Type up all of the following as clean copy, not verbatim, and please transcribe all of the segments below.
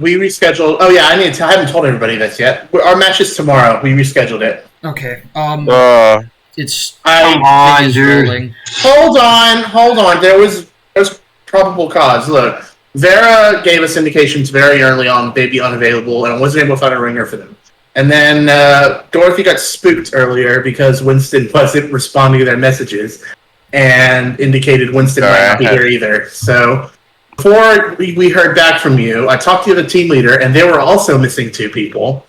We rescheduled. Oh yeah, I haven't told everybody this yet. Our match is tomorrow. We rescheduled it. Okay. It's Come on, dude. rolling. Hold on. There was probable cause. Look, Vera gave us indications very early on they'd be unavailable, and I wasn't able to find a ringer for them. And then Dorothy got spooked earlier because Winston wasn't responding to their messages, and indicated Winston might not be here either. So before we heard back from you, I talked to the team leader, and they were also missing 2 people.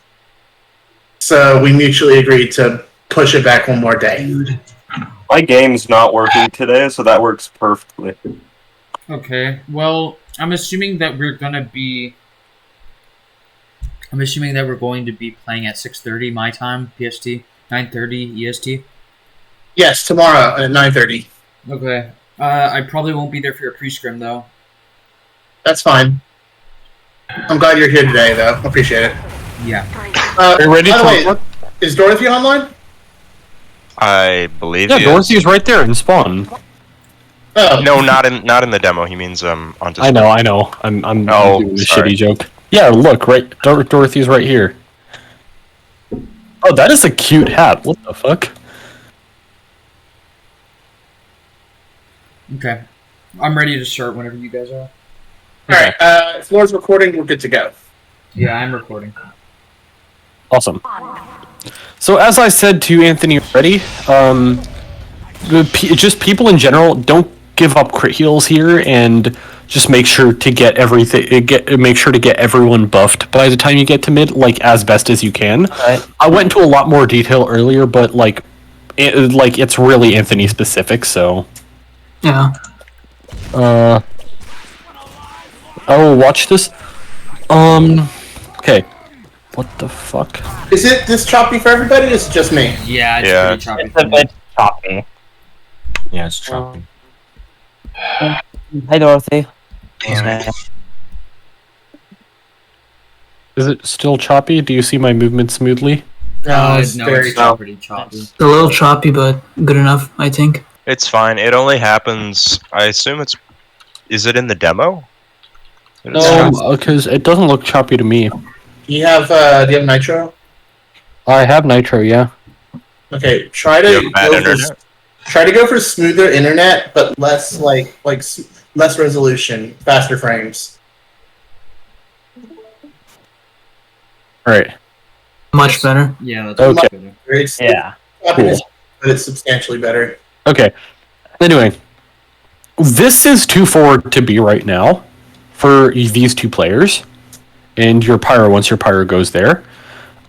So we mutually agreed to push it back one more day. My game's not working today, so that works perfectly. Okay. Well, I'm assuming that we're going to be playing at 6:30 my time, PST, 9:30 EST. Yes, tomorrow at 9:30. Okay. I probably won't be there for your pre-scrim, though. That's fine. I'm glad you're here today, though. Appreciate it. Yeah. Are you ready by the way, to... is Dorothy online? I believe. Yeah, Dorothy is right there in spawn. Oh. No, not in the demo. He means on Discord. I know. I'm doing a shitty joke. Yeah, look, right. Dorothy's right here. Oh, that is a cute hat. What the fuck? Okay. I'm ready to start whenever you guys are. Alright, Floor's recording, we're good to go. Yeah, I'm recording. Awesome. So as I said to Anthony already, just people in general, don't give up crit heals here, and just make sure to get everyone buffed by the time you get to mid, like as best as you can. Right. I went into a lot more detail earlier, but it's really Anthony specific, so. Yeah. Oh, watch this. Okay. What the fuck? Is it this choppy for everybody, or is it just me? Yeah, it's Yeah. pretty choppy. It's a bit choppy. Yeah, it's choppy. Hi, Dorothy. Is it still choppy? Do you see my movement smoothly? No, It's pretty choppy. A little choppy, but good enough, I think. It's fine. It only happens. I assume it's. Is it in the demo? No, because it doesn't look choppy to me. Do you have Nitro? I have Nitro, yeah. Okay, try to go for smoother internet, but less less resolution, faster frames. Alright. Much better. Yeah, that's Okay. much better. Yeah. Cool. But it's substantially better. Okay. Anyway, this is too forward to be right now for these 2 players, and your Pyro once your Pyro goes there.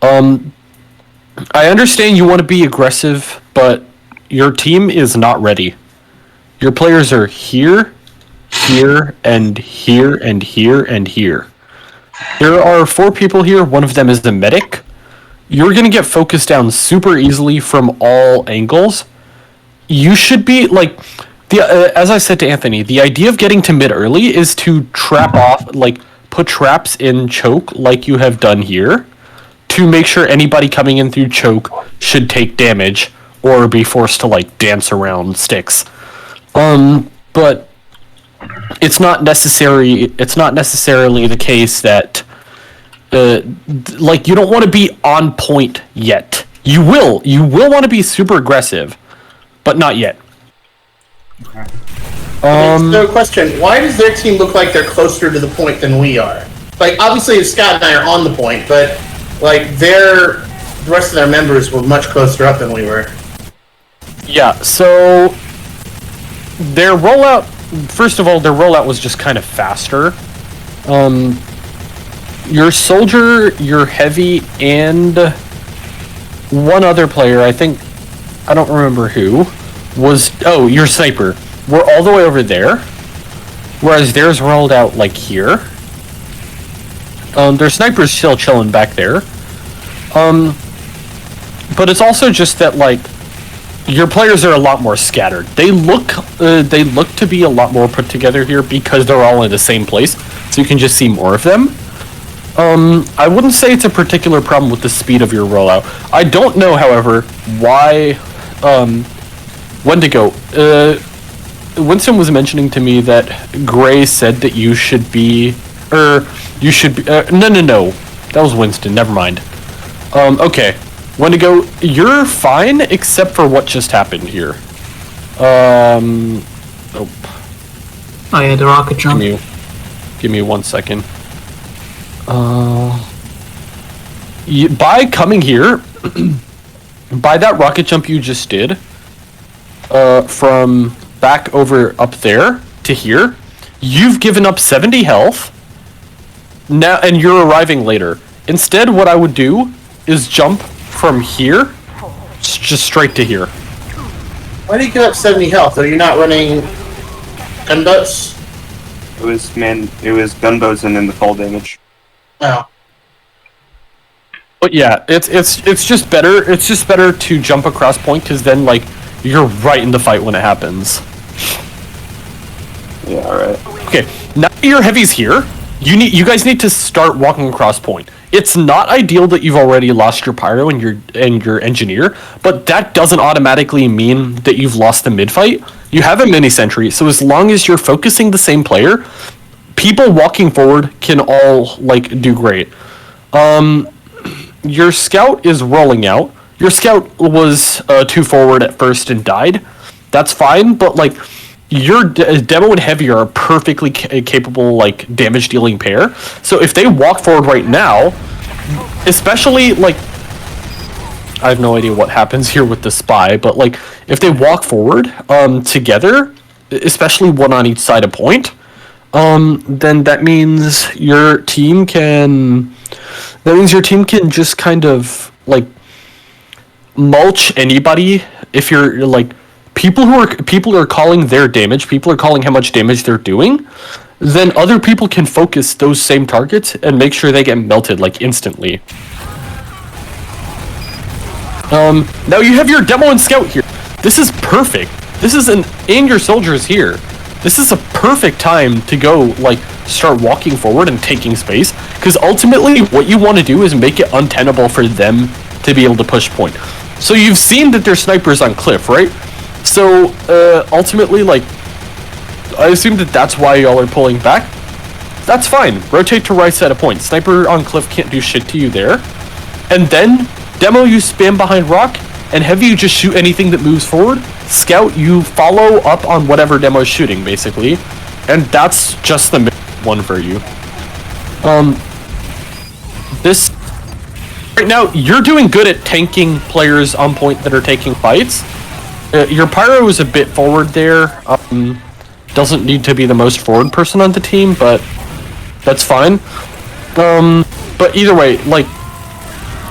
I understand you want to be aggressive, but your team is not ready. Your players are here, here, and here, and here, and here. There are 4 people here. One of them is the medic. You're going to get focused down super easily from all angles. You should be, as I said to Anthony, the idea of getting to mid early is to trap off, put traps in choke like you have done here, to make sure anybody coming in through choke should take damage or be forced to, dance around sticks. But it's not necessarily the case that you don't want to be on point yet. You will want to be super aggressive, but not yet. Okay. So, question: why does their team look like they're closer to the point than we are? Obviously, Scott and I are on the point, but the rest of their members were much closer up than we were. Yeah. So their rollout. First of all, their rollout was just kind of faster. Your soldier, your heavy, and one other player, I don't remember who, your sniper, were all the way over there, whereas theirs rolled out here. Their sniper's still chilling back there. But it's also just that your players are a lot more scattered. They look to be a lot more put together here because they're all in the same place, so you can just see more of them. I wouldn't say it's a particular problem with the speed of your rollout. I don't know, however, why Wendigo. Winston was mentioning to me that Gray said that you should be, You should be. No. That was Winston. Never mind. Okay. Wendigo, you're fine except for what just happened here. Oh. Oh yeah, the rocket jump. Give me 1 second. By coming here, by that rocket jump you just did, from back over up there to here, you've given up 70 health. Now, and you're arriving later. Instead, what I would do is jump from here, just straight to here. Why do you give up 70 health? Are you not running gunboats? It was gunboats and then the fall damage. Oh. But yeah, it's just better. It's just better to jump across point because then like you're right in the fight when it happens. Yeah, alright. Okay, now that your heavy's here, you guys need to start walking across point. It's not ideal that you've already lost your pyro and your engineer, but that doesn't automatically mean that you've lost the mid fight. You have a mini sentry, so as long as you're focusing the same player, people walking forward can all like do great. Your scout is rolling out. Your scout was too forward at first and died. That's fine, but like your demo and heavy are a perfectly capable like damage dealing pair. So if they walk forward right now, especially like I have no idea what happens here with the spy, but like if they walk forward together, especially one on each side of point, then that means your team can just kind of like mulch anybody. If you're like people are calling their damage, people are calling how much damage they're doing, then other people can focus those same targets and make sure they get melted like instantly. Now you have your demo and scout here. This is perfect. And your soldiers here. This is a perfect time to go like start walking forward and taking space, because ultimately what you want to do is make it untenable for them to be able to push point. So you've seen that there's snipers on cliff, right? So ultimately, like, I assume that that's why y'all are pulling back. That's fine. Rotate to right side of point. Sniper on cliff can't do shit to you there. And then demo, you spam behind rock, and heavy, you just shoot anything that moves forward. Scout, you follow up on whatever demo's shooting, basically. And that's just the one for you. This right now, you're doing good at tanking players on point that are taking fights. Your pyro is a bit forward there. Doesn't need to be the most forward person on the team, but that's fine. But either way, like,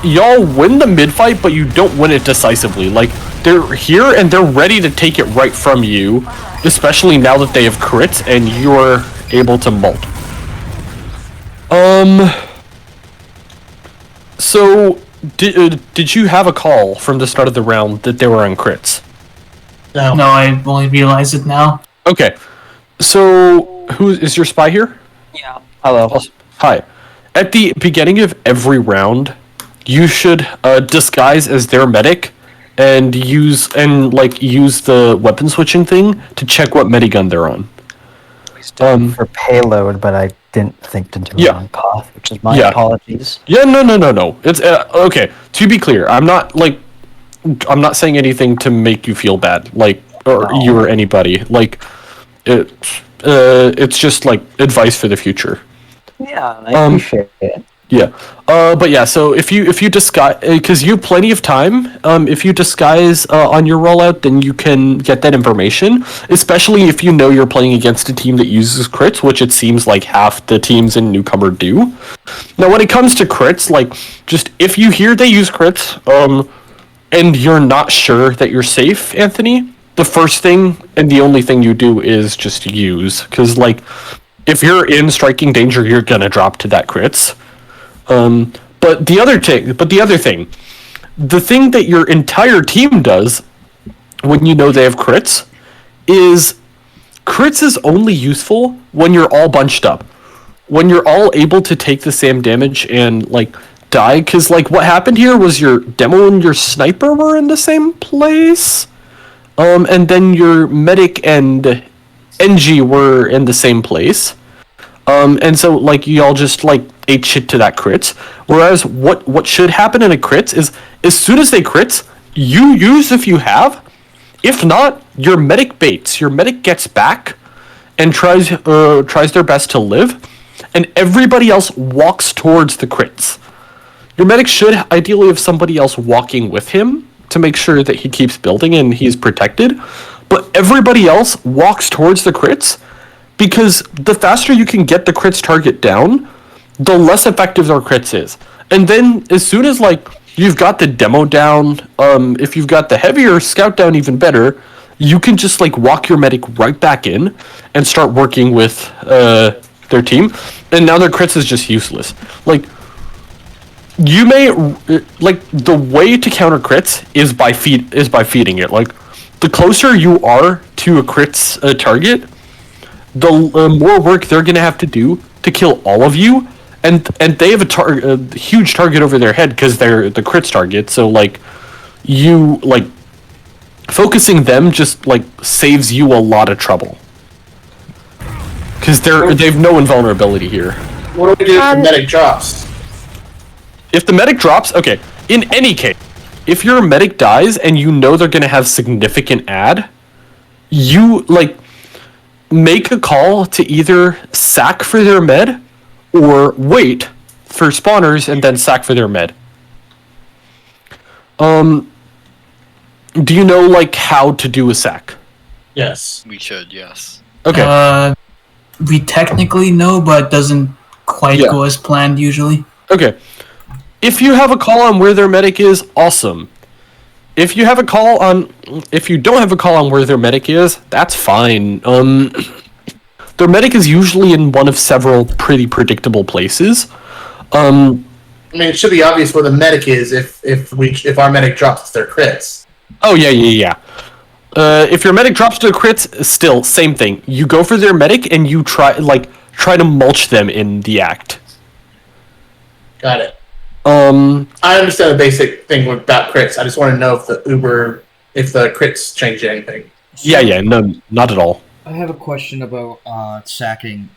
y'all win the mid fight, but you don't win it decisively. Like, they're here and they're ready to take it right from you, especially now that they have crits and you're able to molt. So did you have a call from the start of the round that they were on crits? No. No, I only realize it now. Okay. So who is your spy here? Yeah. Hello. Hi. At the beginning of every round, you should disguise as their medic and use the weapon switching thing to check what medigun they're on. For payload, but I didn't think to do it on path, which is my apologies. Yeah, no. It's okay. To be clear, I'm not saying anything to make you feel bad, like, or you or anybody. Like, it's just like advice for the future. Yeah, I appreciate it. Yeah, but yeah. So if you disguise, because you have plenty of time. If you disguise on your rollout, then you can get that information. Especially if you know you're playing against a team that uses crits, which it seems like half the teams in Newcomer do. Now, when it comes to crits, like, just if you hear they use crits, and you're not sure that you're safe, Anthony, the first thing and the only thing you do is just use, because like, if you're in striking danger, you're gonna drop to that crits. But the other thing, the thing that your entire team does when you know they have crits is only useful when you're all bunched up, when you're all able to take the same damage and like die. Because like what happened here was your demo and your sniper were in the same place, and then your medic and NG were in the same place. And so like y'all just like ate shit to that crits. Whereas what should happen in a crits is as soon as they crits, you use if you have. If not, your medic baits. Your medic gets back and tries their best to live, and everybody else walks towards the crits. Your medic should ideally have somebody else walking with him to make sure that he keeps building and he's protected, but everybody else walks towards the crits because the faster you can get the crits target down, the less effective their crits is. And then as soon as like you've got the demo down, if you've got the heavier scout down even better, you can just like walk your medic right back in and start working with their team, and now their crits is just useless. Like you may like the way to counter crits is by feeding it. Like the closer you are to a crits target, the more work they're gonna have to do to kill all of you, and they have a huge target over their head because they're the crits target. So like you like focusing them just like saves you a lot of trouble because they've no invulnerability here. What do we do if the medic drops? If the medic drops, okay, in any case, if your medic dies and you know they're going to have significant ad, you, like, make a call to either sack for their med or wait for spawners and then sack for their med. Do you know, like, how to do a sack? Yes. We should, yes. Okay. We technically know, but it doesn't quite go as planned usually. Okay. If you have a call on where their medic is, awesome. If you don't have a call on where their medic is, that's fine. Their medic is usually in one of several pretty predictable places. I mean, it should be obvious where the medic is if our medic drops their crits. Oh yeah. If your medic drops to the crits, still same thing. You go for their medic and you try to mulch them in the act. Got it. I understand the basic thing about crits. I just want to know if the crits change anything. Yeah, no, not at all. I have a question about sacking.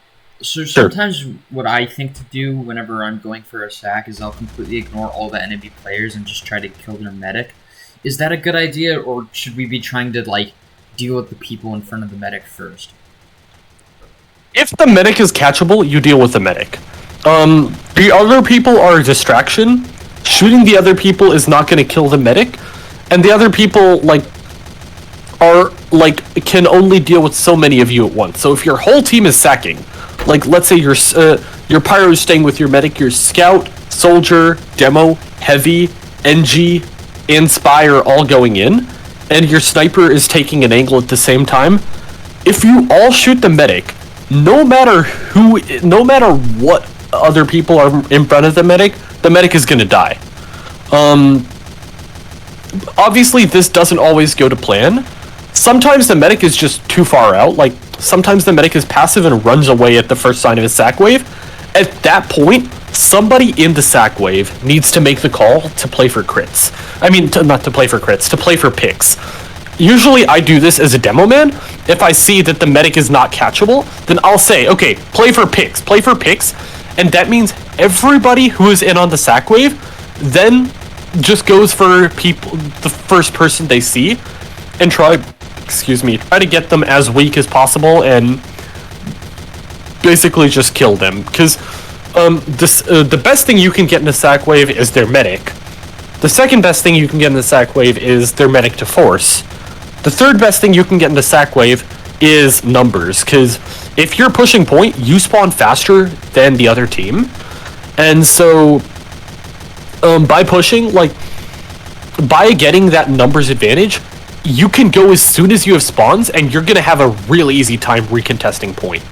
So sometimes what I think to do whenever I'm going for a sack is I'll completely ignore all the enemy players and just try to kill their medic. Is that a good idea, or should we be trying to like deal with the people in front of the medic first? If the medic is catchable, you deal with the medic. The other people are a distraction. Shooting the other people is not going to kill the medic, and the other people can only deal with so many of you at once. So if your whole team is sacking, like let's say your pyro is staying with your medic, your scout, soldier, demo, heavy, NG, and spy are all going in, and your sniper is taking an angle at the same time. If you all shoot the medic, no matter what other people are in front of the medic is gonna die. Obviously this doesn't always go to plan. Sometimes the medic is just too far out, like sometimes the medic is passive and runs away at the first sign of a sack wave. At that point, somebody in the sack wave needs to make the call to play for crits. I mean, not to play for crits, to play for picks. Usually I do this as a demo man. If I see that the medic is not catchable, then I'll say, okay, play for picks. And that means everybody who is in on the sack wave then just goes for the first person they see and try to get them as weak as possible and basically just kill them. Because the best thing you can get in a sack wave is their medic. The second best thing you can get in the sack wave is their medic to force. The third best thing you can get in the sack wave is numbers, because if you're pushing point, you spawn faster than the other team. And so by pushing, by getting that numbers advantage, you can go as soon as you have spawns, and you're going to have a really easy time recontesting point.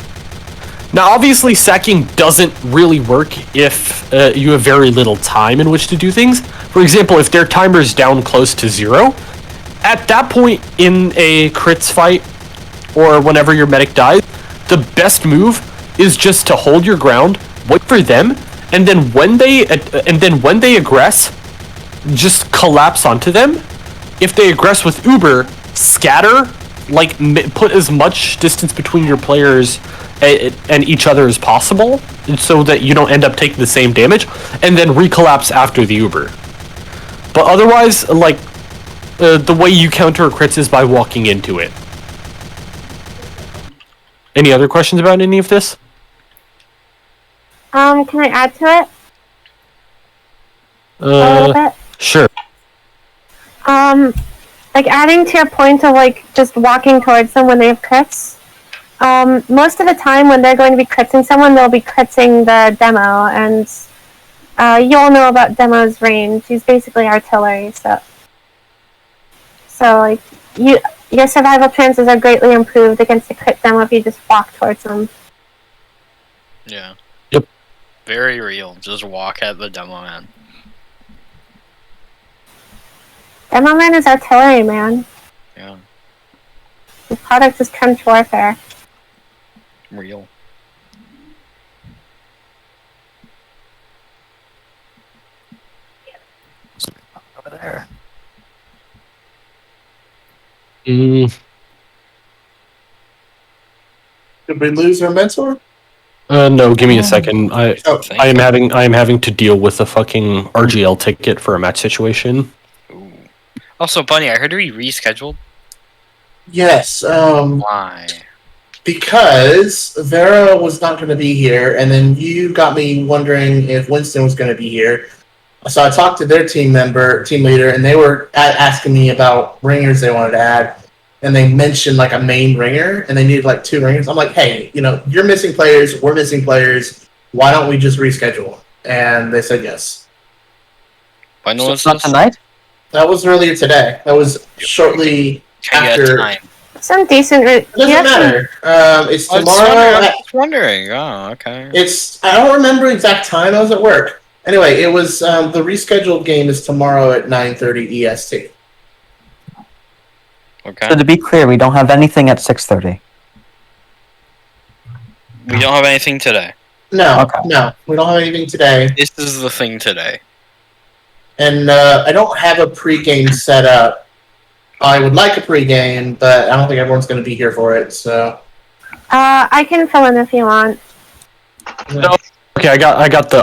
Now, obviously, sacking doesn't really work if you have very little time in which to do things. For example, if their timer is down close to 0, at that point in a crits fight, or whenever your medic dies, the best move is just to hold your ground, wait for them, and then when they aggress, just collapse onto them. If they aggress with Uber, scatter, put as much distance between your players and each other as possible, so that you don't end up taking the same damage, and then recollapse after the Uber. But otherwise, like, the way you counter crits is by walking into it. Any other questions about any of this? Can I add to it? A little bit? Sure. Like adding to your point of like just walking towards them when they have crits. Most of the time when they're going to be critzing someone, they'll be critzing the demo, and you all know about Demo's range. He's basically artillery, so like your survival chances are greatly improved against a crit demo if you just walk towards them. Yeah. Yep. Very real. Just walk at the demo man. Demo man is artillery, man. Yeah. The product is trench warfare. Real. Over there. Mm, Did we lose our mentor? no, give me a second. I Oh, am having to deal with a fucking RGL ticket for a match situation. Ooh. Also, Bunny, I heard we rescheduled. yes. Why? Because Vera was not going to be here, and then you got me wondering if Winston was going to be here. So I talked to their team leader, and they were asking me about ringers they wanted to add, and they mentioned like a main ringer, and they needed like 2 ringers. I'm like, hey, you're missing players, we're missing players. Why don't we just reschedule? And they said yes. When So was it's not this? tonight? That was earlier today. That was shortly Can you after. get time? Some decent. It doesn't matter. It's tomorrow. I'm just wondering. Oh, okay. I don't remember exact time. I was at work. Anyway, it was the rescheduled game is tomorrow at 9:30 EST. Okay. So to be clear, we don't have anything at 6:30. We don't have anything today. No, Okay. no, we don't have anything today, This is the thing today. and I don't have a pregame set up. I would like a pregame, but I don't think everyone's going to be here for it. So I can fill in if you want. No. Okay, I got the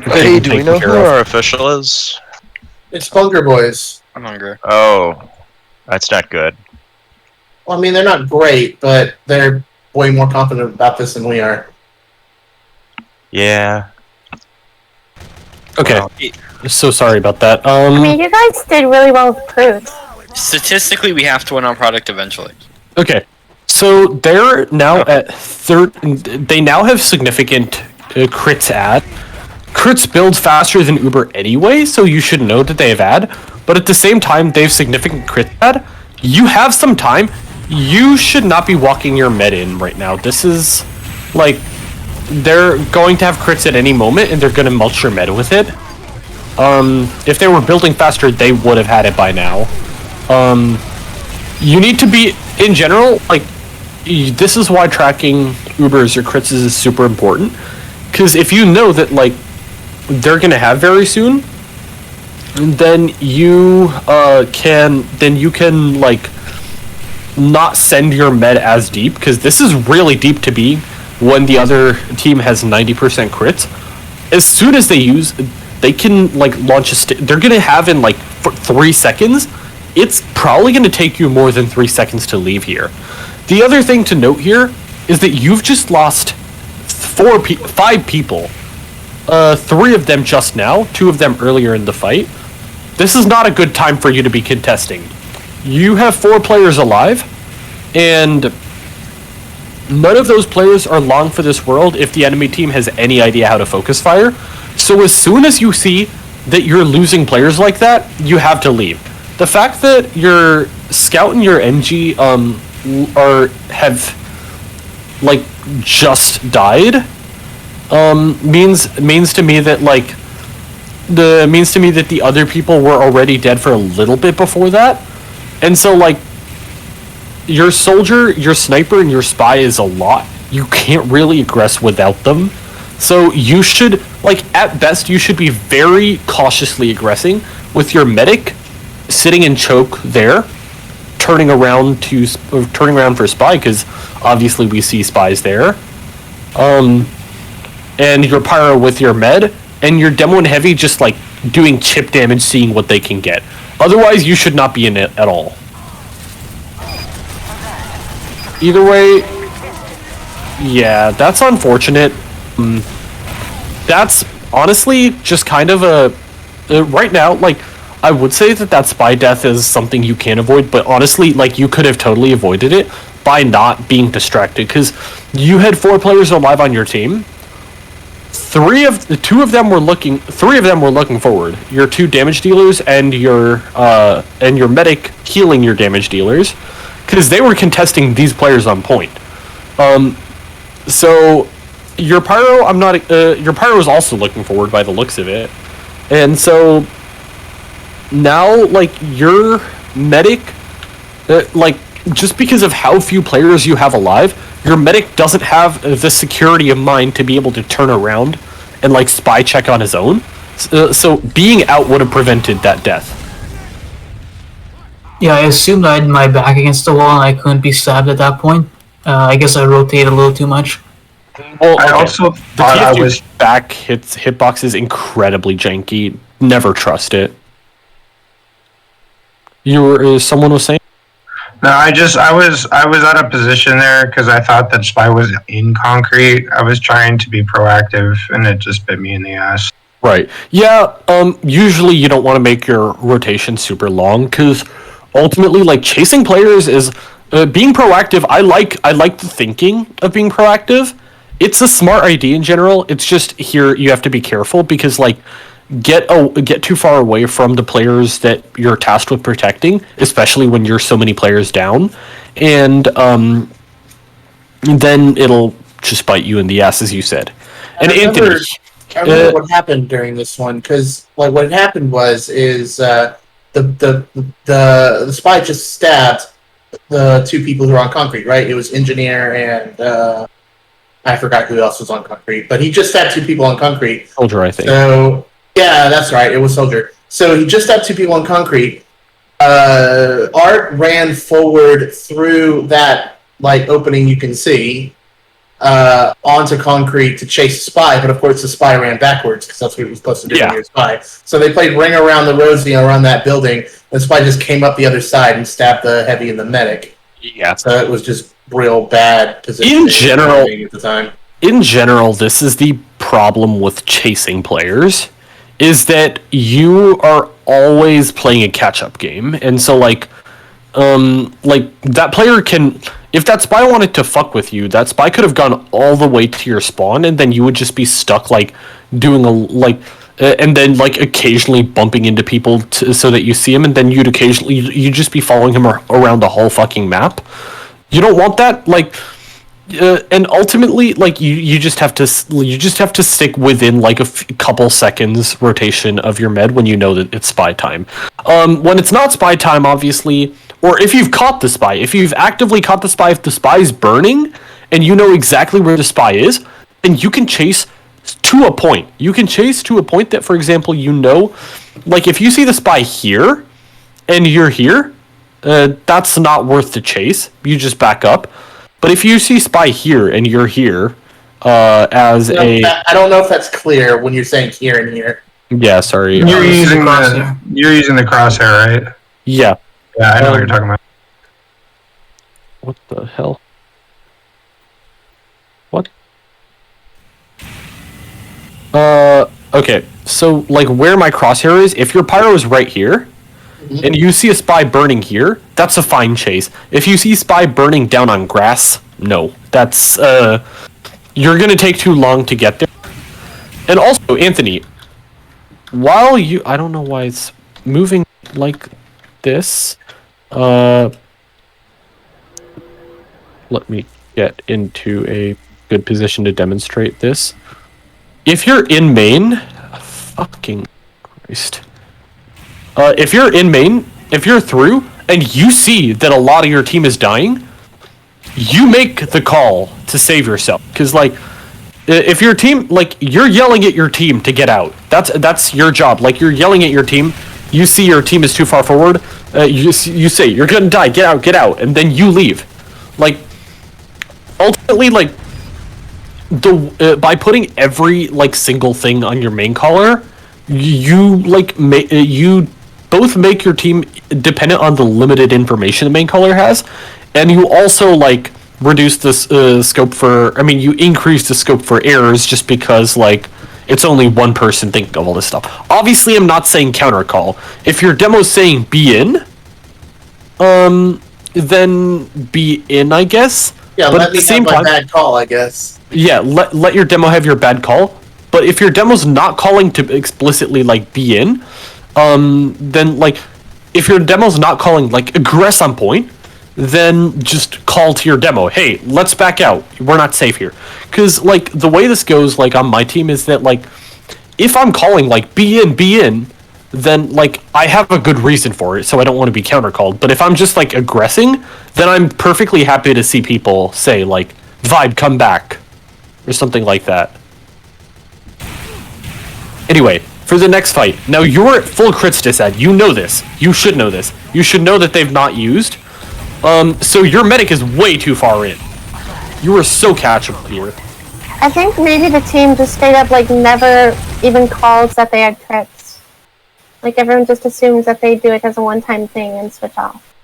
Hey, do we taken know care who of. our official is? it's Bunker Boys. I'm hungry. Oh, that's not good. Well, I mean, they're not great, but they're way more confident about this than we are. Yeah. Okay, so sorry about that. I mean, you guys did really well with Cruz. Statistically, we have to win on product eventually. Okay, so they're now at they now have significant crits add. Crits build faster than Uber anyway, so you should know that they have add. But at the same time, they have significant crit add. You have some time. You should not be walking your med in right now. This is like they're going to have crits at any moment, and they're going to mulch your med with it. If they were building faster, they would have had it by now. You need to be, in general, like, this is why tracking Ubers or crits is super important. Because if you know that, like, they're going to have very soon, then you can, like, not send your med as deep, because this is really deep to be when the other team has 90% crits. As soon as they can, like, launch they're going to have in, like, 3 seconds. It's probably going to take you more than 3 seconds to leave here. The other thing to note here is that you've just lost 5 people. 3 of them just now, 2 of them earlier in the fight. This is not a good time for you to be contesting. You have 4 players alive, and none of those players are long for this world if the enemy team has any idea how to focus fire. So as soon as you see that you're losing players like that, you have to leave. The fact that your scout and your MG have like just died means to me that like the other people were already dead for a little bit before that. And so like your soldier, your sniper, and your spy is a lot. You can't really aggress without them. So you should, like, at best, you should be very cautiously aggressing with your medic sitting in choke there, turning around for spy, because obviously we see spies there. And your pyro with your med, and your demo and heavy just like doing chip damage, seeing what they can get. Otherwise, you should not be in it at all. Either way, yeah, that's unfortunate. That's honestly just kind of a right now, like, I would say that spy death is something you can avoid, but honestly, like, you could have totally avoided it by not being distracted, because you had 4 players alive on your team. 3 of them were looking forward. Your 2 damage dealers and your medic healing your damage dealers, because they were contesting these players on point. So your pyro, your pyro is also looking forward by the looks of it, and so now, like, your medic, like, just because of how few players you have alive, your medic doesn't have the security of mind to be able to turn around and, like, spy check on his own. So being out would have prevented that death. Yeah, I assumed I had my back against the wall and I couldn't be stabbed at that point. I guess I rotated a little too much. Well, I also thought I was back hitbox is incredibly janky. Never trust it. Someone was saying? No, I was out of position there because I thought that spy was in concrete. I was trying to be proactive, and it just bit me in the ass. Right. Yeah. Usually you don't want to make your rotation super long, because ultimately, like, chasing players is being proactive. I like the thinking of being proactive. It's a smart idea in general. It's just here you have to be careful, because, like, get too far away from the players that you're tasked with protecting, especially when you're so many players down, and then it'll just bite you in the ass, as you said. And Anthony, I remember what happened during this one, because, like, what happened was the spy just stabbed the 2 people who were on concrete, right? It was engineer and I forgot who else was on concrete, but he just stabbed 2 people on concrete. Soldier, I think. So yeah, that's right. It was Soldier. So he just stabbed 2 people on concrete. Art ran forward through that, like, opening you can see onto concrete to chase the spy, but of course the spy ran backwards because that's what he was supposed to do when you're a spy. So they played Ring Around the Rosie around that building. The spy just came up the other side and stabbed the heavy and the medic. Yeah. So it was just real bad position in general at the time. In general, this is the problem with chasing players, is that you are always playing a catch-up game, and so like that player can, if that spy wanted to fuck with you, that spy could have gone all the way to your spawn, and then you would just be stuck, like, doing and then, like, occasionally bumping into people so that you see him, and then you'd just be following him around the whole fucking map. You don't want that, like. And ultimately, like, you just have to stick within, like, a couple seconds rotation of your med when you know that it's spy time. When it's not spy time, obviously, or if you've caught the spy, if you've actively caught the spy, if the spy is burning and you know exactly where the spy is, then you can chase to a point. You can chase to a point that, for example, you know, like, if you see the spy here and you're here, that's not worth the chase. You just back up. But if you see spy here and you're here, I don't know if that's clear when you're saying here and here. Yeah, sorry. You're using the crosshair, right? Yeah. Yeah, I know what you're talking about. What the hell? What? Okay. So, like, where my crosshair is, if your pyro is right here, and you see a spy burning here, that's a fine chase. If you see spy burning down on grass, no. That's, you're gonna take too long to get there. And also, Anthony, while I don't know why it's moving like this. Let me get into a good position to demonstrate this. If you're in main, fucking Christ. If you're in main, if you're through, and you see that a lot of your team is dying, you make the call to save yourself. Because, like, if your team, like, you're yelling at your team to get out. That's your job. Like, you're yelling at your team. You see your team is too far forward. You say, you're gonna die, get out, and then you leave. Like, ultimately, like, by putting every, like, single thing on your main caller, you, like, you both make your team dependent on the limited information the main caller has, and you also, like, reduce the scope for, I mean, you increase the scope for errors just because, like, it's only one person thinking of all this stuff. Obviously, I'm not saying counter call. If your demo's saying be in, then be in, I guess. Yeah, but let at me the same have my time, bad call, I guess. yeah, let your demo have your bad call. But if your demo's not calling to explicitly, like, be in, then, like, if your demo's not calling, like, aggress on point, then just call to your demo, hey, let's back out. We're not safe here. Because, like, the way this goes, like, on my team is that, like, if I'm calling, like, be in, then, like, I have a good reason for it, so I don't want to be counter-called. But if I'm just, like, aggressing, then I'm perfectly happy to see people say, like, Vibe, come back. Or something like that. Anyway, for the next fight. Now, you're at full crits, Disad. You know this. You should know this. You should know that they've not used. So your medic is way too far in. You are so catchable here. I think maybe the team just straight up like never even calls that they had crits. Like everyone just assumes that they do it as a one-time thing and switch off.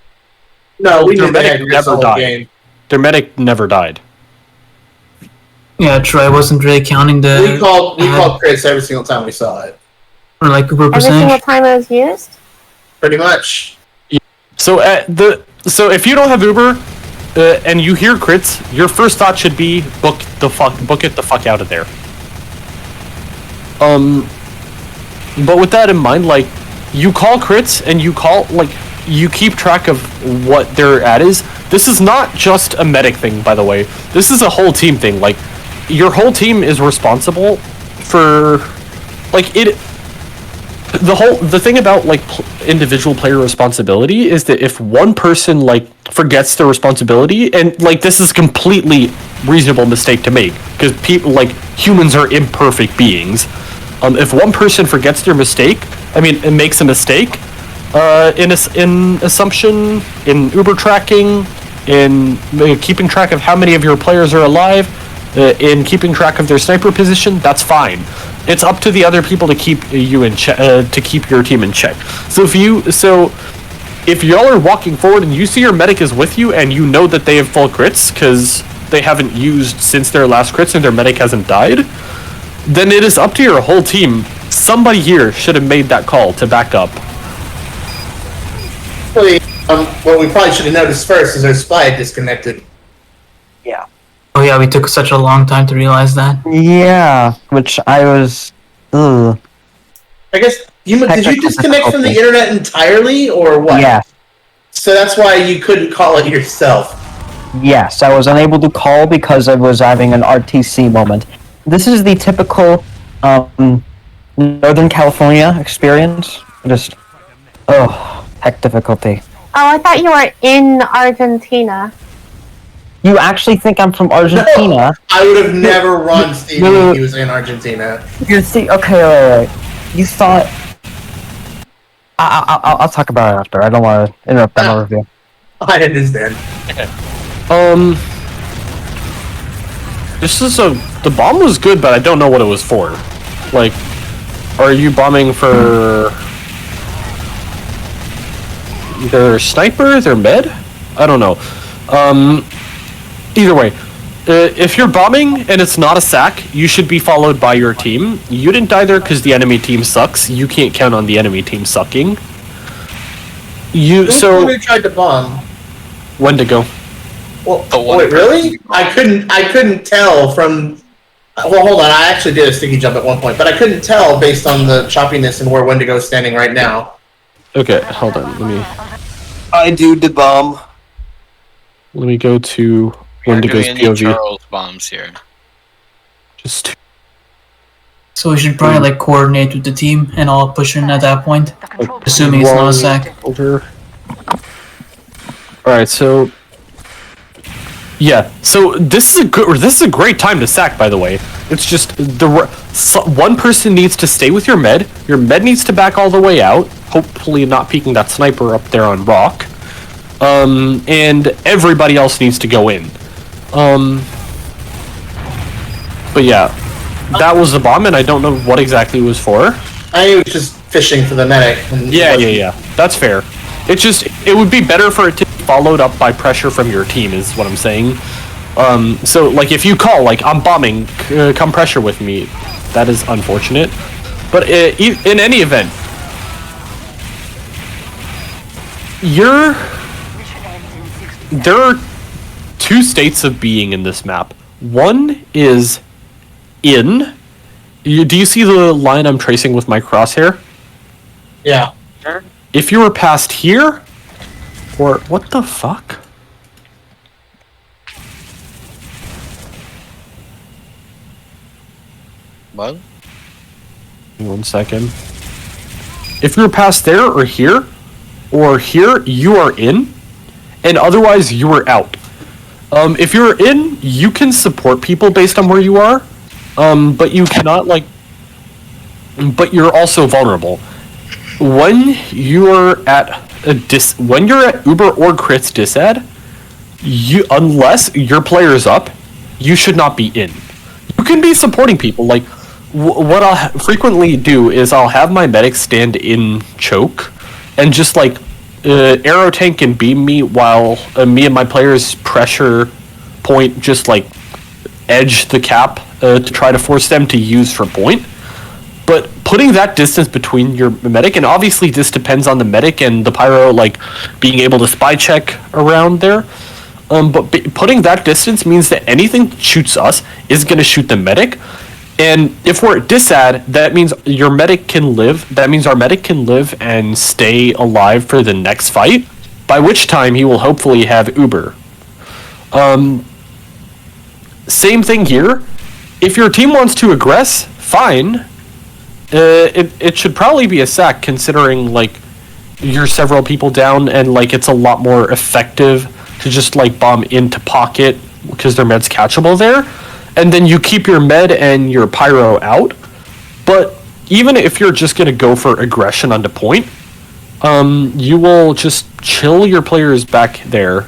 No, we Their knew they had medic crits the never whole died. game. Their medic never died. Yeah, true. I wasn't really counting We the called crits every single time we saw it. or like Uber Every single percentage. time it was used? Pretty much. So if you don't have Uber and you hear crits, your first thought should be book it the fuck out of there. But with that in mind, like, you call crits and you call, like, you keep track of what their ad is. This is not just a medic thing, by the way. This is a whole team thing. Like, your whole team is responsible for, like, it. The thing about, like, individual player responsibility is that if one person, like, forgets their responsibility, and, like, this is a completely reasonable mistake to make, because people, like, humans are imperfect beings. If one person forgets their mistake, it makes a mistake, in assumption, in Uber tracking, in keeping track of how many of your players are alive, in keeping track of their sniper position, that's fine. It's up to the other people to keep you in check, to keep your team in check. So if y'all are walking forward and you see your medic is with you and you know that they have full crits because they haven't used since their last crits and their medic hasn't died, then it is up to your whole team. Somebody here should have made that call to back up. Actually, what we probably should have noticed first is our spy had disconnected. Yeah. Oh yeah, we took such a long time to realize that. Yeah, which I was. Ugh. I guess did you disconnect from the internet entirely, or what? Yeah. So that's why you couldn't call it yourself. Yes, I was unable to call because I was having an RTC moment. This is the typical Northern California experience. Just, heck difficulty. Oh, I thought you were in Argentina. You actually think I'm from Argentina? No, I would have never run Stevie if he was in Argentina. You see? Okay, wait. You thought? I'll talk about it after. I don't want to interrupt that review. I understand. The bomb was good, but I don't know what it was for. Like, are you bombing for their sniper, their med? I don't know. Either way, if you're bombing and it's not a sack, you should be followed by your team. You didn't die there because the enemy team sucks. You can't count on the enemy team sucking. Who tried to bomb? Wendigo. Well, wait, really? I couldn't tell from. Well, hold on. I actually did a sticky jump at one point, but I couldn't tell based on the choppiness and where Wendigo is standing right now. Okay, hold on. I do the bomb. Let me go to Wendigo's doing POV. Charles bombs here. Just. So we should probably like coordinate with the team and all push in at that point, assuming it's not a sack. Over. All right, so. Yeah, so this is a great time to sack, by the way. It's just one person needs to stay with your med. Your med needs to back all the way out, hopefully not peeking that sniper up there on rock. And everybody else needs to go in. But yeah, that was the bomb, and I don't know what exactly it was for. I was just fishing for the medic. And Yeah. That's fair. It would be better for it to be followed up by pressure from your team, is what I'm saying. So, like, if you call, like, I'm bombing, come pressure with me, that is unfortunate. But in any event, there are two states of being in this map. One is in. Do you see the line I'm tracing with my crosshair? Yeah. If you were past here, or what the fuck? What? 1 second. If you're past there or here, you are in, and otherwise you are out. If you're in, you can support people based on where you are, but you cannot, like, but you're also vulnerable. When you're at when you're at Uber or Crit's disad, unless your player is up, you should not be in. You can be supporting people. Like, what I'll frequently do is I'll have my medic stand in choke, and just like arrow tank and beam me while me and my players pressure point, just like edge the cap to try to force them to use for point. But putting that distance between your medic, and obviously this depends on the medic and the pyro, like, being able to spy check around there. But putting that distance means that anything that shoots us is going to shoot the medic. And if we're at disad, that means your medic can live. That means our medic can live and stay alive for the next fight, by which time he will hopefully have Uber. Same thing here. If your team wants to aggress, fine. It should probably be a sack, considering, like, you're several people down, and, like, it's a lot more effective to just, like, bomb into pocket because their med's catchable there, and then you keep your med and your pyro out. But even if you're just gonna go for aggression onto point, you will just chill your players back there.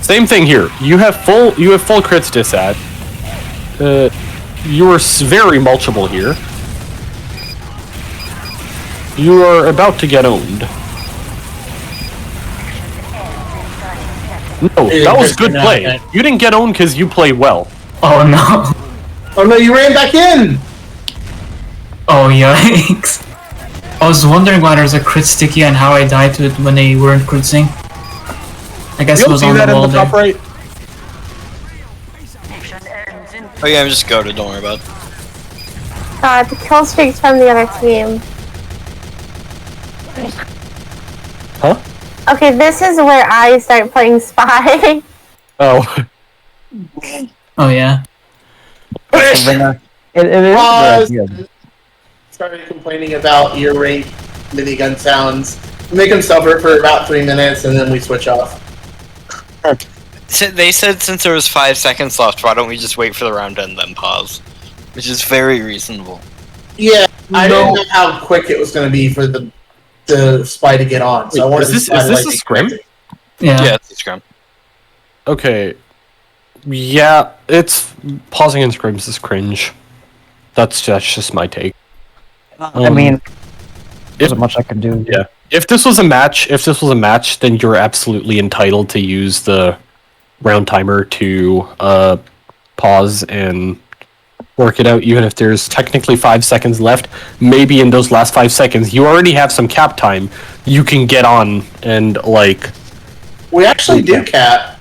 Same thing here. You have full crits disad. You are very mulchable here. You are about to get owned. No, that was good play. You didn't get owned because you played well. Oh no. Oh no, you ran back in! Oh yikes. I was wondering why there's a crit sticky and how I died to it when they weren't critting. I guess it was on the wall there. Right? Oh yeah, I'm just goated, don't worry about it. The kill streaks from the other team. Huh? Okay, this is where I start playing spy. Oh. Oh yeah. It is good. Started complaining about ear rape minigun sounds. Make them suffer for about 3 minutes, and then we switch off. They said since there was 5 seconds left, why don't we just wait for the round and then pause? Which is very reasonable. Yeah, I didn't know how quick it was going to be for the spy to get on. So I wanted is this a scrim? Yeah. It's a scrum. Okay. Yeah, it's pausing in scrims is cringe. That's just my take. I mean, there's not much I could do. Yeah. If this was a match, then you're absolutely entitled to use the round timer to pause and work it out, even if there's technically 5 seconds left. Maybe in those last 5 seconds, you already have some cap time. You can get on and, like... We actually did cap.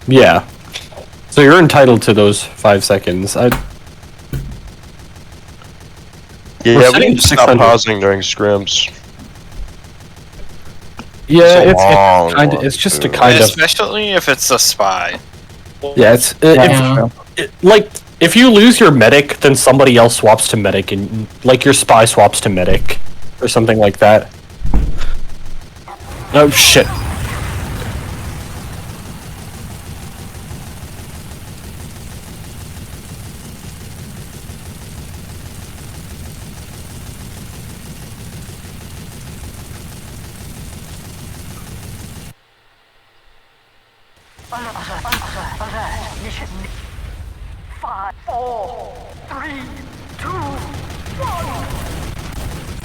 Yeah. So you're entitled to those 5 seconds. Yeah, we need to stop pausing during scrims. Yeah, It's it's just a kind of... Especially if it's a spy. Yeah, it's... like, if you lose your medic, then somebody else swaps to medic, and, like, your spy swaps to medic, or something like that. Oh, shit.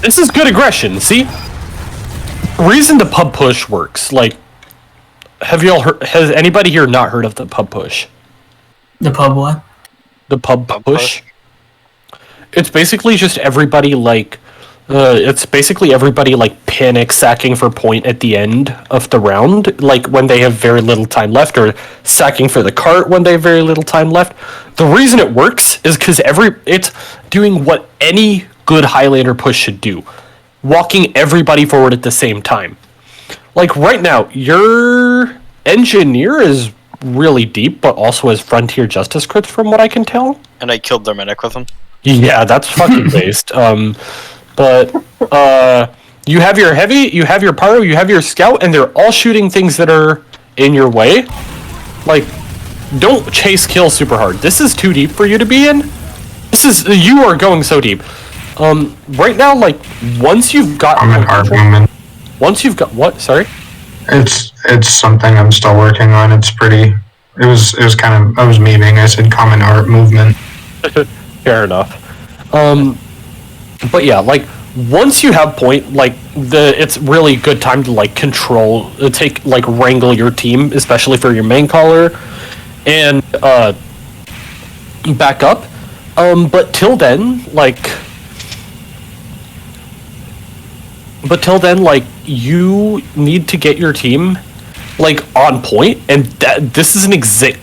This is good aggression. See, reason the pub push works. Like, have y'all heard? Has anybody here not heard of the pub push? The pub what? The pub push. It's basically just everybody like. It's basically everybody like panic sacking for point at the end of the round, like when they have very little time left, or sacking for the cart when they have very little time left. The reason it works is because it's doing what any good Highlander push should do, walking everybody forward at the same time. Like right now, your engineer is really deep, but also has frontier justice crits from what I can tell. And I killed their medic with them. Yeah, that's fucking based. But you have your heavy, you have your pyro, you have your scout, and they're all shooting things that are in your way. Like, don't chase kill super hard. This is too deep for you to be in. You are going so deep. Right now, like, once you've got once you've got what? Sorry? It's something I'm still working on. It's pretty. It was kind of. I was memeing. I said common art movement. Fair enough. But yeah, like once you have point, like it's really good time to like control, wrangle your team, especially for your main caller, and back up. But till then, you need to get your team like on point, and this is an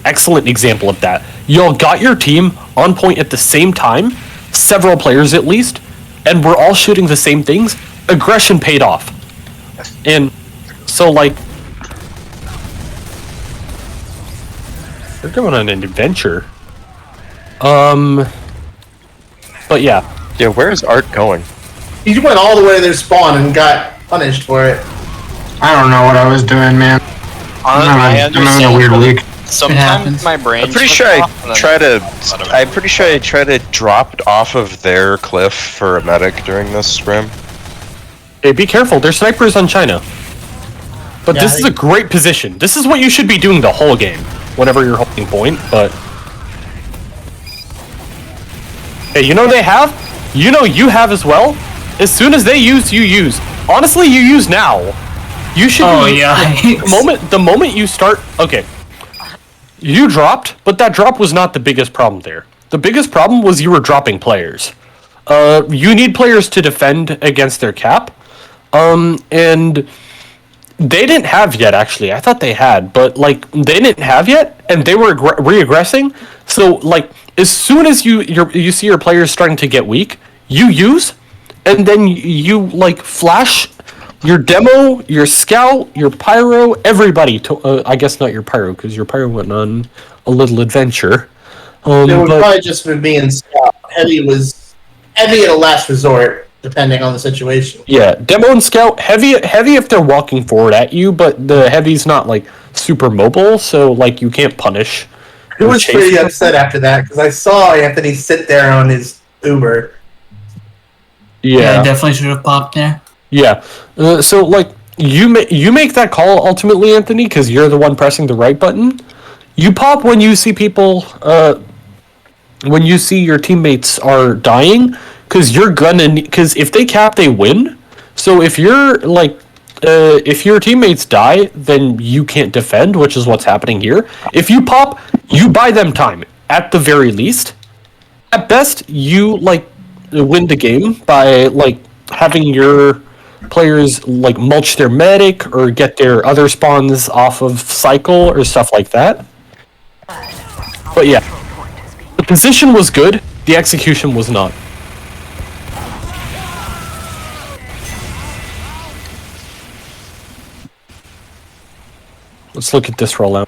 excellent example of that. Y'all got your team on point at the same time, several players at least, and we're all shooting the same things. Aggression paid off. And so like they're going on an adventure. But yeah. Yeah, where is Art going? He went all the way to their spawn and got punished for it. I don't know what I was doing, man. I'm having a weird week. Sometimes my brain. I'm pretty sure I tried to drop off of their cliff for a medic during this scrim. Hey, be careful. There's snipers on China. But Yeah, this is a great position. This is what you should be doing the whole game, whenever you're holding point. But hey, you know they have. You know you have as well. As soon as they use, you use. Honestly, you use now. You should. The moment you start. Okay. You dropped, but that drop was not the biggest problem there. The biggest problem was you were dropping players. You need players to defend against their cap. And they didn't have yet, actually. I thought they had, but, like, they didn't have yet, and they were re-aggressing. So, like, as soon as you see your players starting to get weak, you use, and then you, like, flash your demo, your scout, your pyro, everybody. I guess not your pyro, because your pyro went on a little adventure. It would probably just been me and scout. Heavy at a last resort, depending on the situation. Yeah, demo and scout, heavy if they're walking forward at you, but the heavy's not, like, super mobile, so, like, you can't punish. I was pretty upset after that, because I saw Anthony sit there on his Uber. Yeah, I definitely should have popped there. Yeah, so like you make that call ultimately, Anthony, because you're the one pressing the right button. You pop when you see people, when you see your teammates are dying, because if they cap, they win. So if you're like, if your teammates die, then you can't defend, which is what's happening here. If you pop, you buy them time at the very least. At best, you like win the game by like having your players like mulch their medic or get their other spawns off of cycle or stuff like that. But yeah, the position was good, the execution was not. Let's look at this rollout.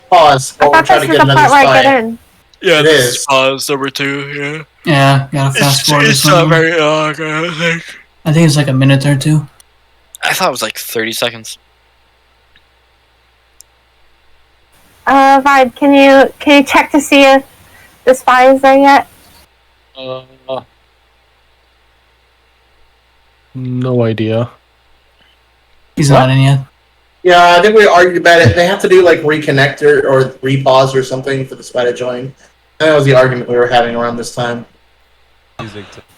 Pause while I we're thought trying this to was get the another part where I spy. get in. Yeah, It this is. is pause number 2, yeah. Yeah, gotta fast forward. It's not very long, I think. I think it's like a minute or two. I thought it was like 30 seconds. Vibe, can you check to see if the spy is there yet? No idea. He's not in yet. Yeah, I think we argued about it. They have to do like reconnect or repause or something for the spy to join. That was the argument we were having around this time.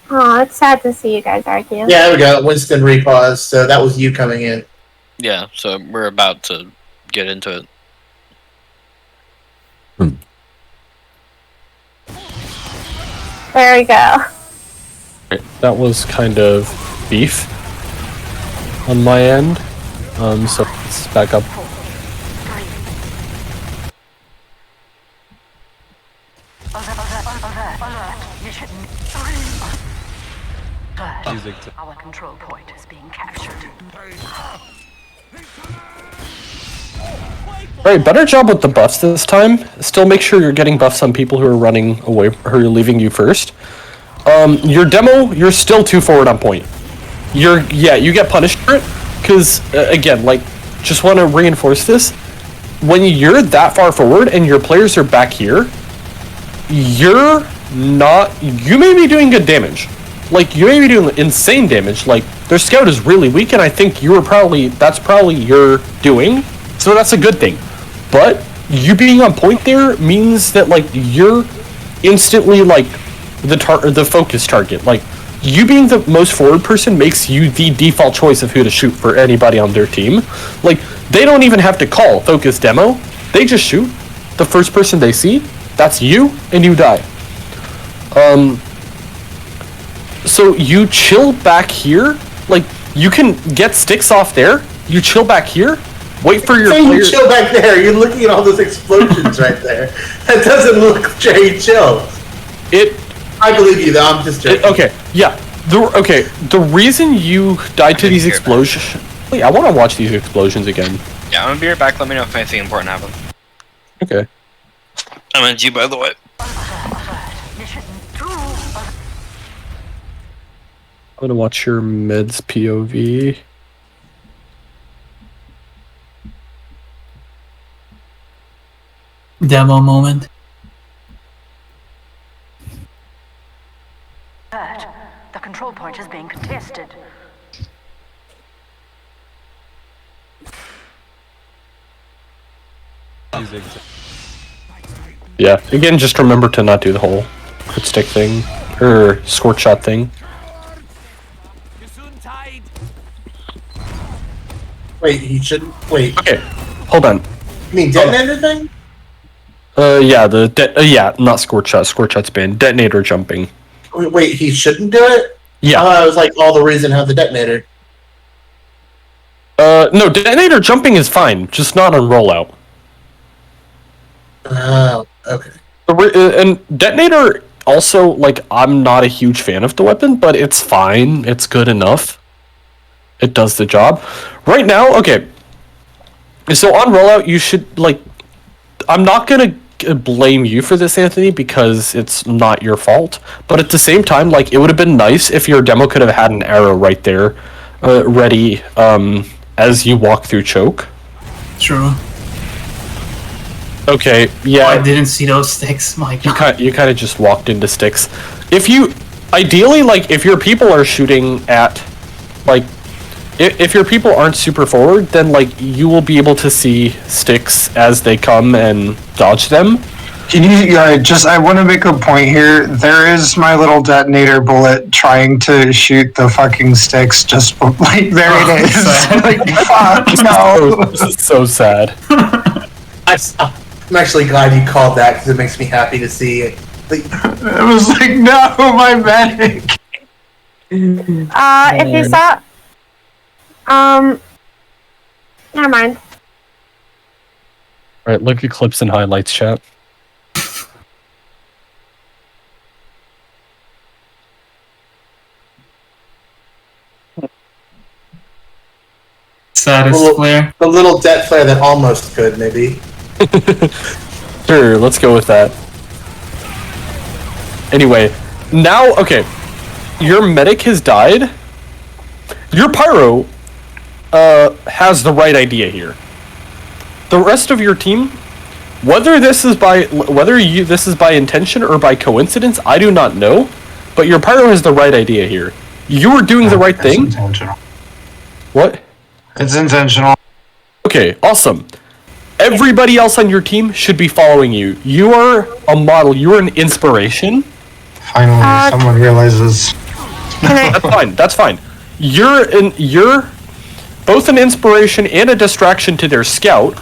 Oh, it's sad to see you guys argue. Yeah, there we go. Winston repause. So that was you coming in. Yeah, so we're about to get into it. There we go. That was kind of beef on my end. So let's back up. Our control point is being captured. Right, better job with the buffs this time. Still make sure you're getting buffs on people who are running away, who are leaving you first. Your demo, you're still too forward on point. You get punished for it, because, again, like, just want to reinforce this. When you're that far forward and your players are back here, you may be doing good damage. Like, you may be doing insane damage. Like, their scout is really weak, and I think that's probably your doing, so that's a good thing. But you being on point there means that, like, you're instantly, like, the focus target. Like, you being the most forward person makes you the default choice of who to shoot for anybody on their team. Like, they don't even have to call focus demo. They just shoot. The first person they see, that's you, and you die. So you chill back here. Like, you can get sticks off there. You chill back here. Wait for your player. You chill back there. You're looking at all those explosions right there. That doesn't look very chill. I believe you, though. I'm just joking. Okay, yeah. The reason you died to these explosions... Wait, I want to watch these explosions again. Yeah, I'm gonna be right back. Let me know if anything important happens. Okay. I meant you, by the way. I'm gonna watch your meds POV. Demo moment. The control point is being contested. Yeah, again, just remember to not do the whole crit stick thing, or scorch shot thing. Wait, he shouldn't. Wait. Okay, hold on. You mean detonator thing? Yeah, not scorch shot. Scorch shot's banned. Detonator jumping. Wait, he shouldn't do it? Yeah. I was like, all the reason how the detonator. No, detonator jumping is fine, just not on rollout. Oh, okay. And detonator also, like, I'm not a huge fan of the weapon, but it's fine. It's good enough. It does the job. Right now, okay. So on rollout, you should, like, I'm not gonna blame you for this, Anthony, because it's not your fault. But at the same time, like, it would have been nice if your demo could have had an arrow right there, ready, as you walk through choke. True. Okay, yeah. I didn't see those sticks, my god. You kind of just walked into sticks. If you, ideally, like, if your people are shooting at, like, if your people aren't super forward, then, like, you will be able to see sticks as they come and dodge them. Can you, I want to make a point here. There is my little detonator bullet trying to shoot the fucking sticks, just, like, there it is. Like, fuck, no. This is so sad. I'm actually glad you called that, because it makes me happy to see it. I was like, no, my medic! If you saw... never mind. Alright, look at clips and highlights, chat. Saddest flare. The little det flare that almost could, maybe. Sure, let's go with that. Anyway, now, okay. Your medic has died. Your pyro has the right idea here. The rest of your team, whether this is by intention or by coincidence, I do not know. But your pyro has the right idea here. You are doing the right thing. Intentional. What? It's intentional. Okay, awesome. Everybody else on your team should be following you. You are a model. You are an inspiration. Finally, someone realizes. That's fine. That's fine. You're both an inspiration and a distraction to their scout.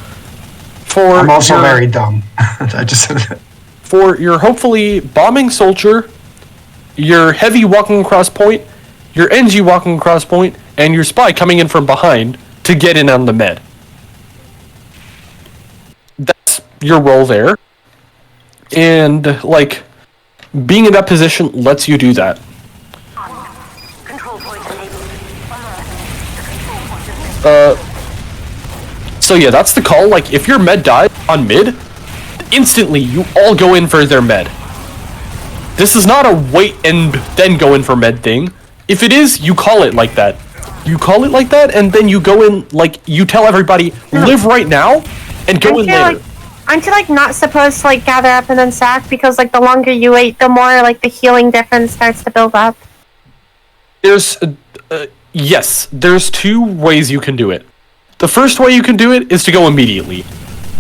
I'm also very dumb. I just said that. For your hopefully bombing soldier, your heavy walking across point, your NG walking across point, and your spy coming in from behind to get in on the med. That's your role there. And, like, being in that position lets you do that. So yeah, that's the call. Like, if your med dies on mid, instantly you all go in for their med. This is not a wait and then go in for med thing. If it is, you call it like that. You call it like that, and then you go in, like, you tell everybody, live right now, and go in later. Aren't you, like, not supposed to, like, gather up and then sack? Because, like, the longer you wait, the more, like, the healing difference starts to build up. There's, yes, there's two ways you can do it. The first way you can do it is to go immediately.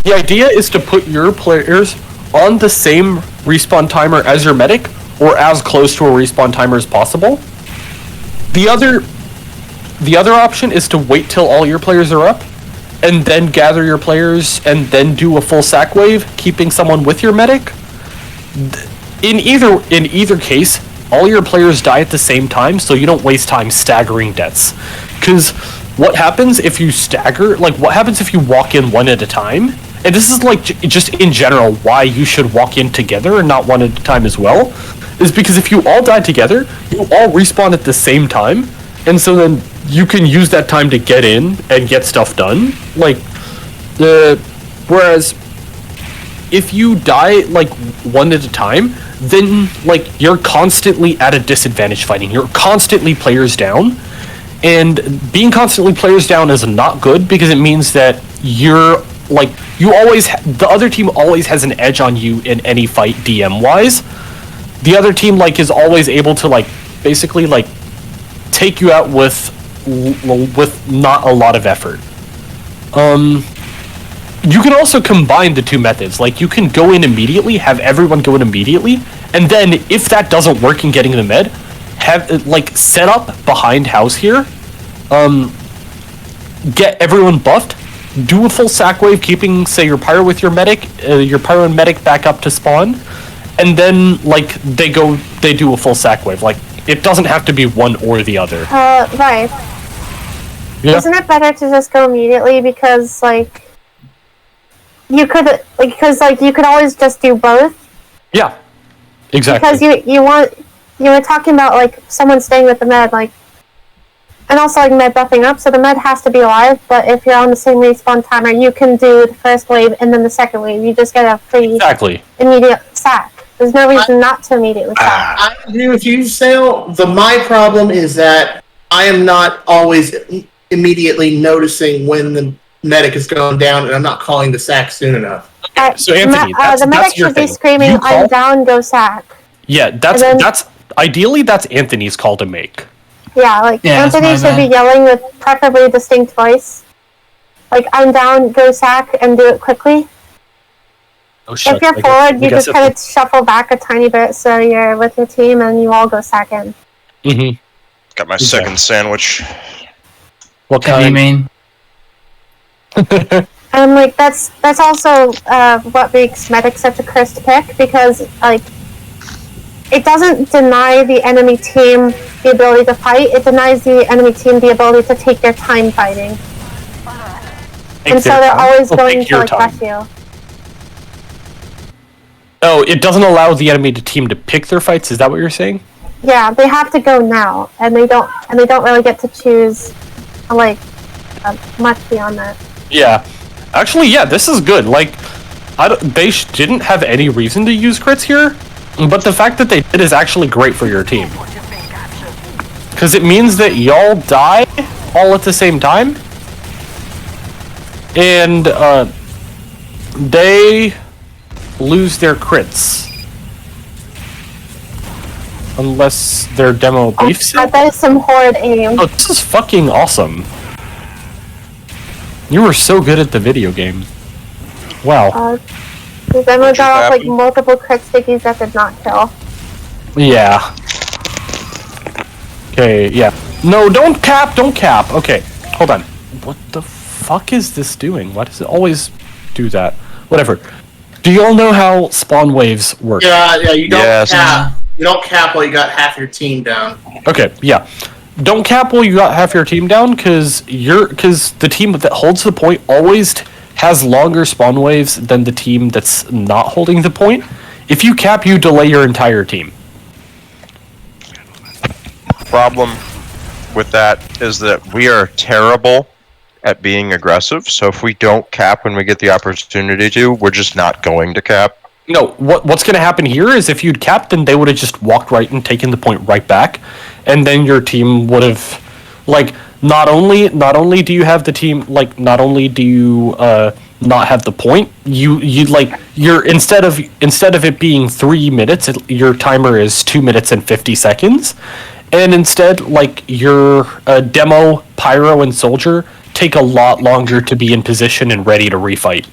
The idea is to put your players on the same respawn timer as your medic, or as close to a respawn timer as possible. The other option is to wait till all your players are up, and then gather your players, and then do a full sack wave, keeping someone with your medic. In either case, all your players die at the same time, so you don't waste time staggering deaths. Because what happens if you stagger, like, what happens if you walk in one at a time? And this is, like, just in general why you should walk in together and not one at a time as well, is because if you all die together, you all respawn at the same time, and so then you can use that time to get in and get stuff done. Like, whereas if you die, like, one at a time, then, like, you're constantly at a disadvantage fighting. You're constantly players down, and being constantly players down is not good, because it means that you're, like, the other team always has an edge on you in any fight DM-wise. The other team, like, is always able to, like, basically, like, take you out with not a lot of effort. You can also combine the two methods. Like, you can go in immediately, have everyone go in immediately, and then if that doesn't work in getting the med, have, like, set up behind house here, get everyone buffed, do a full sack wave, keeping, say, your pyro with your pyro and medic back up to spawn, and then, like, they do a full sack wave. Like, it doesn't have to be one or the other. Right. Yeah. Isn't it better to just go immediately, because, like, you could always just do both? Yeah, exactly. Because you were talking about, like, someone staying with the med, like, and also, like, med buffing up, so the med has to be alive, but if you're on the same respawn timer, you can do the first wave and then the second wave. You just get a free immediate sack. There's no reason not to immediately sack. I agree with you, Sale. My problem is that I am not always immediately noticing when the medic is going down, and I'm not calling the sack soon enough. So Anthony, the medic should be screaming, "I'm down, go sack." Yeah, that's ideally that's Anthony's call to make. Yeah, like, Anthony should be yelling with preferably a distinct voice. Like, "I'm down, go sack," and do it quickly. Oh, shucks, if you're forward, you just kind of shuffle back a tiny bit so you're with your team and you all go sack in. Mm-hmm. Got my second sandwich. What kind? Mean? And, like, that's also what makes medic such a cursed pick, because, like, it doesn't deny the enemy team the ability to fight, it denies the enemy team the ability to take their time fighting. And so they're always going to, like, rush you. Oh, it doesn't allow the enemy team to pick their fights. Is that what you're saying? Yeah, they have to go now, and they don't really get to choose, like, much beyond that. Yeah, actually, yeah, this is good. Like, they didn't have any reason to use crits here, but the fact that they did is actually great for your team, because it means that y'all die all at the same time, and they lose their crits. Unless their demo beefs it. That is some horrid aim. Oh, this is fucking awesome. You were so good at the video game. Wow. The demo got off like multiple crit stickies that did not kill. Yeah. Okay, yeah. No, don't cap, don't cap. Okay, hold on. What the fuck is this doing? Why does it always do that? Whatever. Do you all know how spawn waves work? Yeah, you don't cap. You don't cap while you got half your team down. Okay, yeah. Don't cap while you got half your team down, because the team that holds the point always has longer spawn waves than the team that's not holding the point. If you cap, you delay your entire team. Problem with that is that we are terrible at being aggressive, so if we don't cap when we get the opportunity to, we're just not going to cap. No, what's going to happen here is if you'd capped, then they would have just walked right and taken the point right back, and then your team would have, like, not only do you have the team, like, not only do you not have the point, you like, you're instead of it being 3 minutes, your timer is 2 minutes and 50 seconds, and instead, like, your demo, pyro, and soldier take a lot longer to be in position and ready to refight.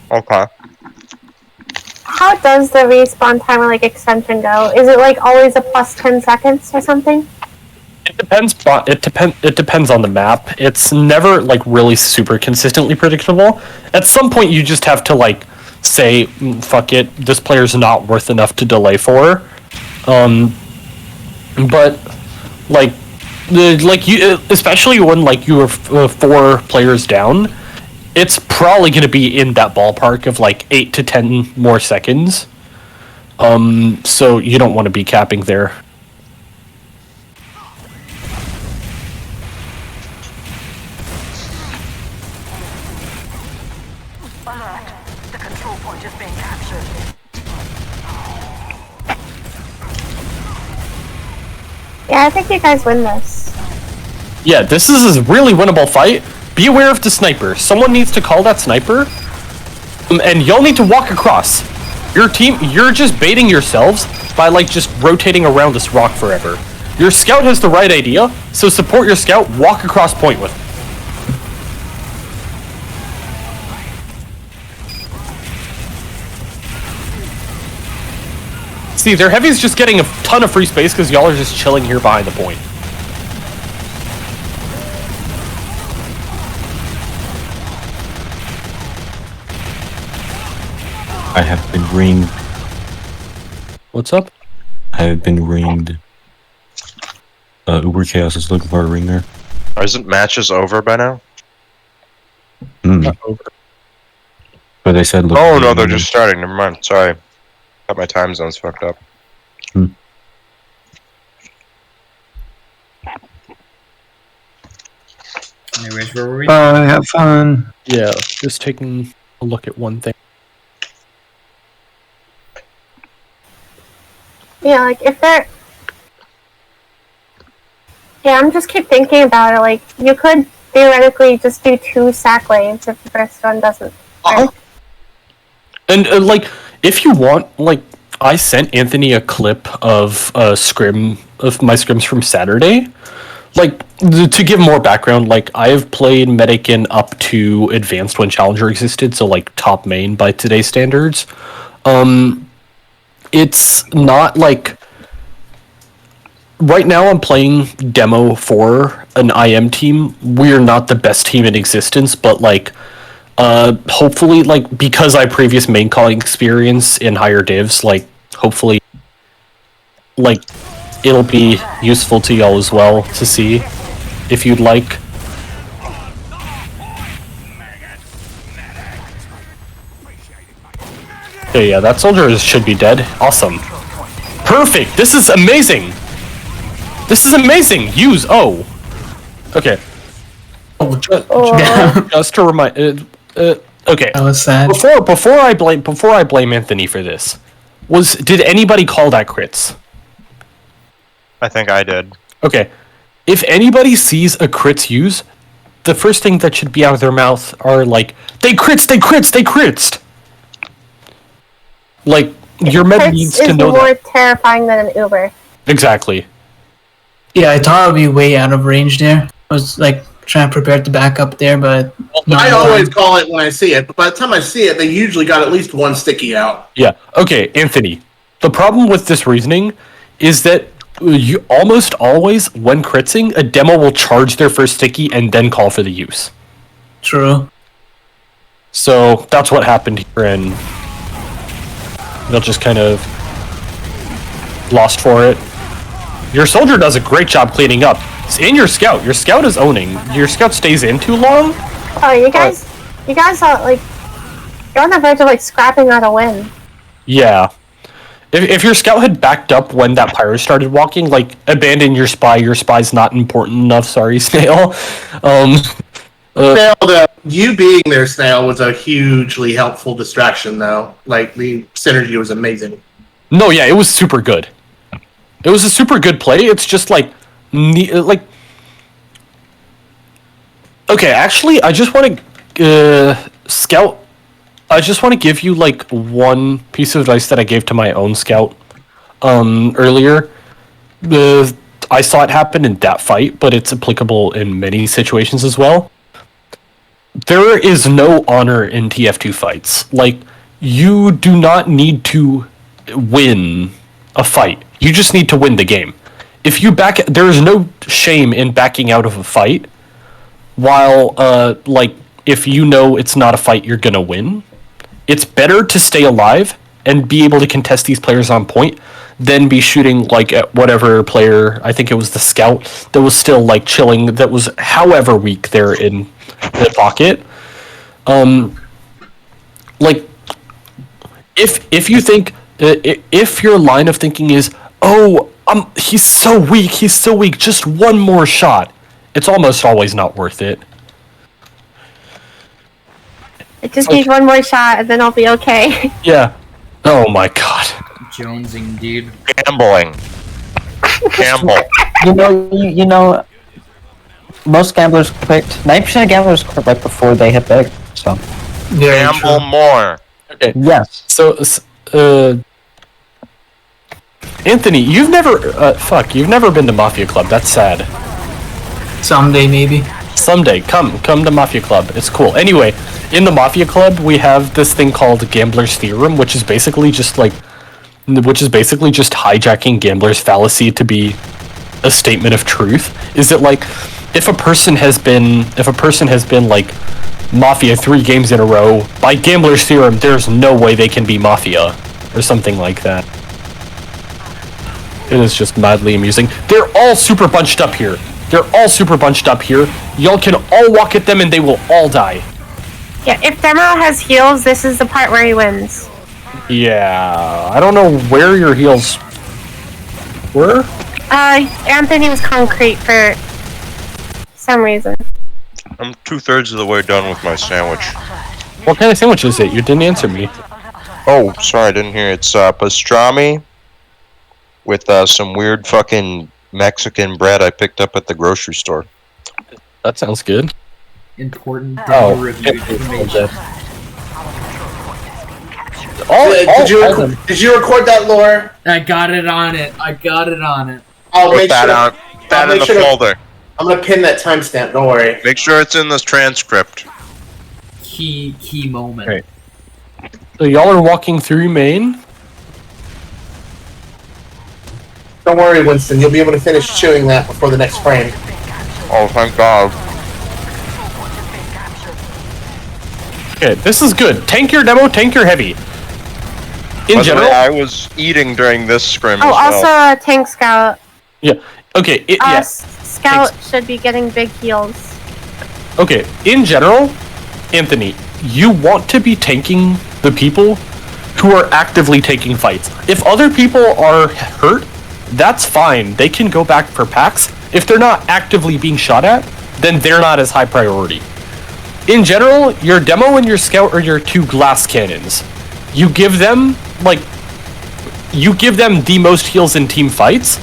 Okay. How does the respawn timer like extension go? Is it like always a plus 10 seconds or something? It depends. It depends on the map. It's never like really super consistently predictable. At some point, you just have to like say, "Fuck it, this player's not worth enough to delay for." But like you, especially when like you are 4 players down, it's probably going to be in that ballpark of like 8 to 10 more seconds. So you don't want to be capping there. Alert. The control point is being captured. Yeah, I think you guys win this. Yeah, this is a really winnable fight. Be aware of the sniper. Someone needs to call that sniper. And y'all need to walk across. Your team, you're just baiting yourselves by like just rotating around this rock forever. Your scout has the right idea, so support your scout, walk across point with him. See, their heavy's just getting a ton of free space because y'all are just chilling here behind the point. I have been ringed. What's up? I have been ringed. Uber Chaos is looking for a ringer. Isn't matches over by now? But they said look. Oh no, they're just starting. Never mind. Sorry. Thought my time zone's fucked up. Anyways, where were we? Have fun. Yeah, just taking a look at one thing. Yeah, like if they're... Yeah, I'm just keep thinking about it, like, you could theoretically just do 2 sack waves if the first one doesn't work. And like, if you want, like, I sent Anthony a clip of my scrims from Saturday. Like, to give more background, like, I've played Medican up to Advanced when Challenger existed, so like top main by today's standards. It's not like... Right now I'm playing demo for an IM team. We're not the best team in existence, but like, hopefully, like, because I have previous main calling experience in higher divs, like, hopefully, like, it'll be useful to y'all as well to see, if you'd like. Okay, yeah, that soldier should be dead. Awesome. Perfect! This is amazing! This is amazing! Use O! Okay. Just to remind... okay. That was sad. Before I blame Anthony for this, did anybody call that crits? I think I did. Okay. If anybody sees a crits use, the first thing that should be out of their mouth are like, they crits! Like, your med needs to know that. It's more terrifying than an Uber. Exactly. Yeah, I thought I'd be way out of range there. I was like trying to prepare to back up there, but I always call it when I see it, but by the time I see it, they usually got at least one sticky out. Yeah. Okay, Anthony. The problem with this reasoning is that you almost always, when critzing, a demo will charge their first sticky and then call for the use. True. So that's what happened here, and they'll just kind of lost for it. Your soldier does a great job cleaning up. And your scout. Your scout is owning. Your scout stays in too long. Oh, you guys are like, you're on the verge of like scrapping out a win. Yeah. If your scout had backed up when that pirate started walking, like, abandon your spy. Your spy's not important enough. Sorry, Snail. Snail, you being there, Snail, was a hugely helpful distraction, though. Like, the synergy was amazing. No, yeah, it was super good. It was a super good play. It's just like, okay, actually, I just want to, Scout, I just want to give you, like, one piece of advice that I gave to my own Scout, earlier. I saw it happen in that fight, but it's applicable in many situations as well. There is no honor in TF2 fights. Like, you do not need to win a fight. You just need to win the game. If you there is no shame in backing out of a fight, while, like, if you know it's not a fight you're gonna win. It's better to stay alive and be able to contest these players on point than be shooting, like, at whatever player, I think it was the scout, that was still, like, chilling, that was however weak they're in the pocket. Like, if you think, if your line of thinking is, oh, he's so weak, just one more shot, it's almost always not worth it. It just needs one more shot and then I'll be okay. Yeah. Oh my god. Jonesing, dude. Gambling. Gamble. You know, most gamblers quit. 90% of gamblers quit right before they hit big. So. Gamble more. Okay. Yes. So, Anthony, you've never been to Mafia Club. That's sad. Someday, maybe. Someday, come to Mafia Club. It's cool. Anyway, in the Mafia Club, we have this thing called Gambler's Theorem, which is basically just hijacking Gambler's fallacy to be a statement of truth. Is it like, if a person has been like Mafia 3 games in a row, by Gambler's Theorem, there's no way they can be Mafia, or something like that. It is just madly amusing. They're all super bunched up here. Y'all can all walk at them and they will all die. Yeah, if Demo has heals, this is the part where he wins. Yeah, I don't know where your heals were. Anthony was concrete for some reason. I'm 2/3 of the way done with my sandwich. What kind of sandwich is it? You didn't answer me. Oh, sorry, I didn't hear. It's pastrami with some weird fucking Mexican bread I picked up at the grocery store. That sounds good. Important demo review information. Did you record that, Laura? I got it on it. I'll Put make that sure. out. That in the folder. I'm gonna pin that timestamp. Don't worry. Make sure it's in the transcript. Key moment. Right. So y'all are walking through main. Don't worry, Winston. You'll be able to finish chewing that before the next frame. Oh, thank God. Okay, this is good. Tank your demo, tank your heavy. In general, I was eating during this scrim Oh, as well. also Tank Scout. Yeah. Okay. Scout should be getting big heals. Okay. In general, Anthony, you want to be tanking the people who are actively taking fights. If other people are hurt, that's fine. They can go back for packs. If they're not actively being shot at, then they're not as high priority. In general, your demo and your scout are your two glass cannons. You give them the most heals in team fights,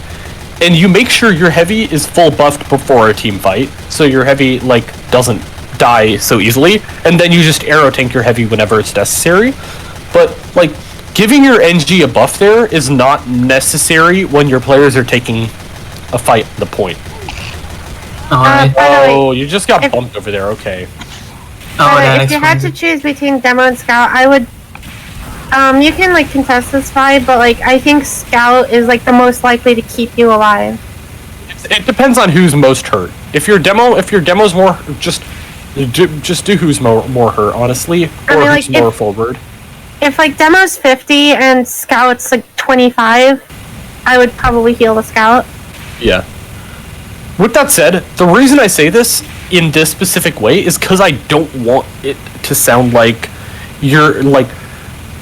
and you make sure your heavy is full buffed before a team fight, so your heavy doesn't die so easily, and then you just arrow tank your heavy whenever it's necessary. But giving your NG a buff there is not necessary when your players are taking a fight at the point. By the way, Oh, you just got bumped over there. Okay. if you had to choose between Demo and Scout, I would. You can like contest this fight, but like I think Scout is like the most likely to keep you alive. It depends on who's most hurt. If your demo's more, just do who's more hurt, honestly, or I mean, who's like, more forward. If like Demo's 50 and Scout's like 25, I would probably heal the Scout. Yeah. With that said, the reason I say this in this specific way is because I don't want it to sound like you're like.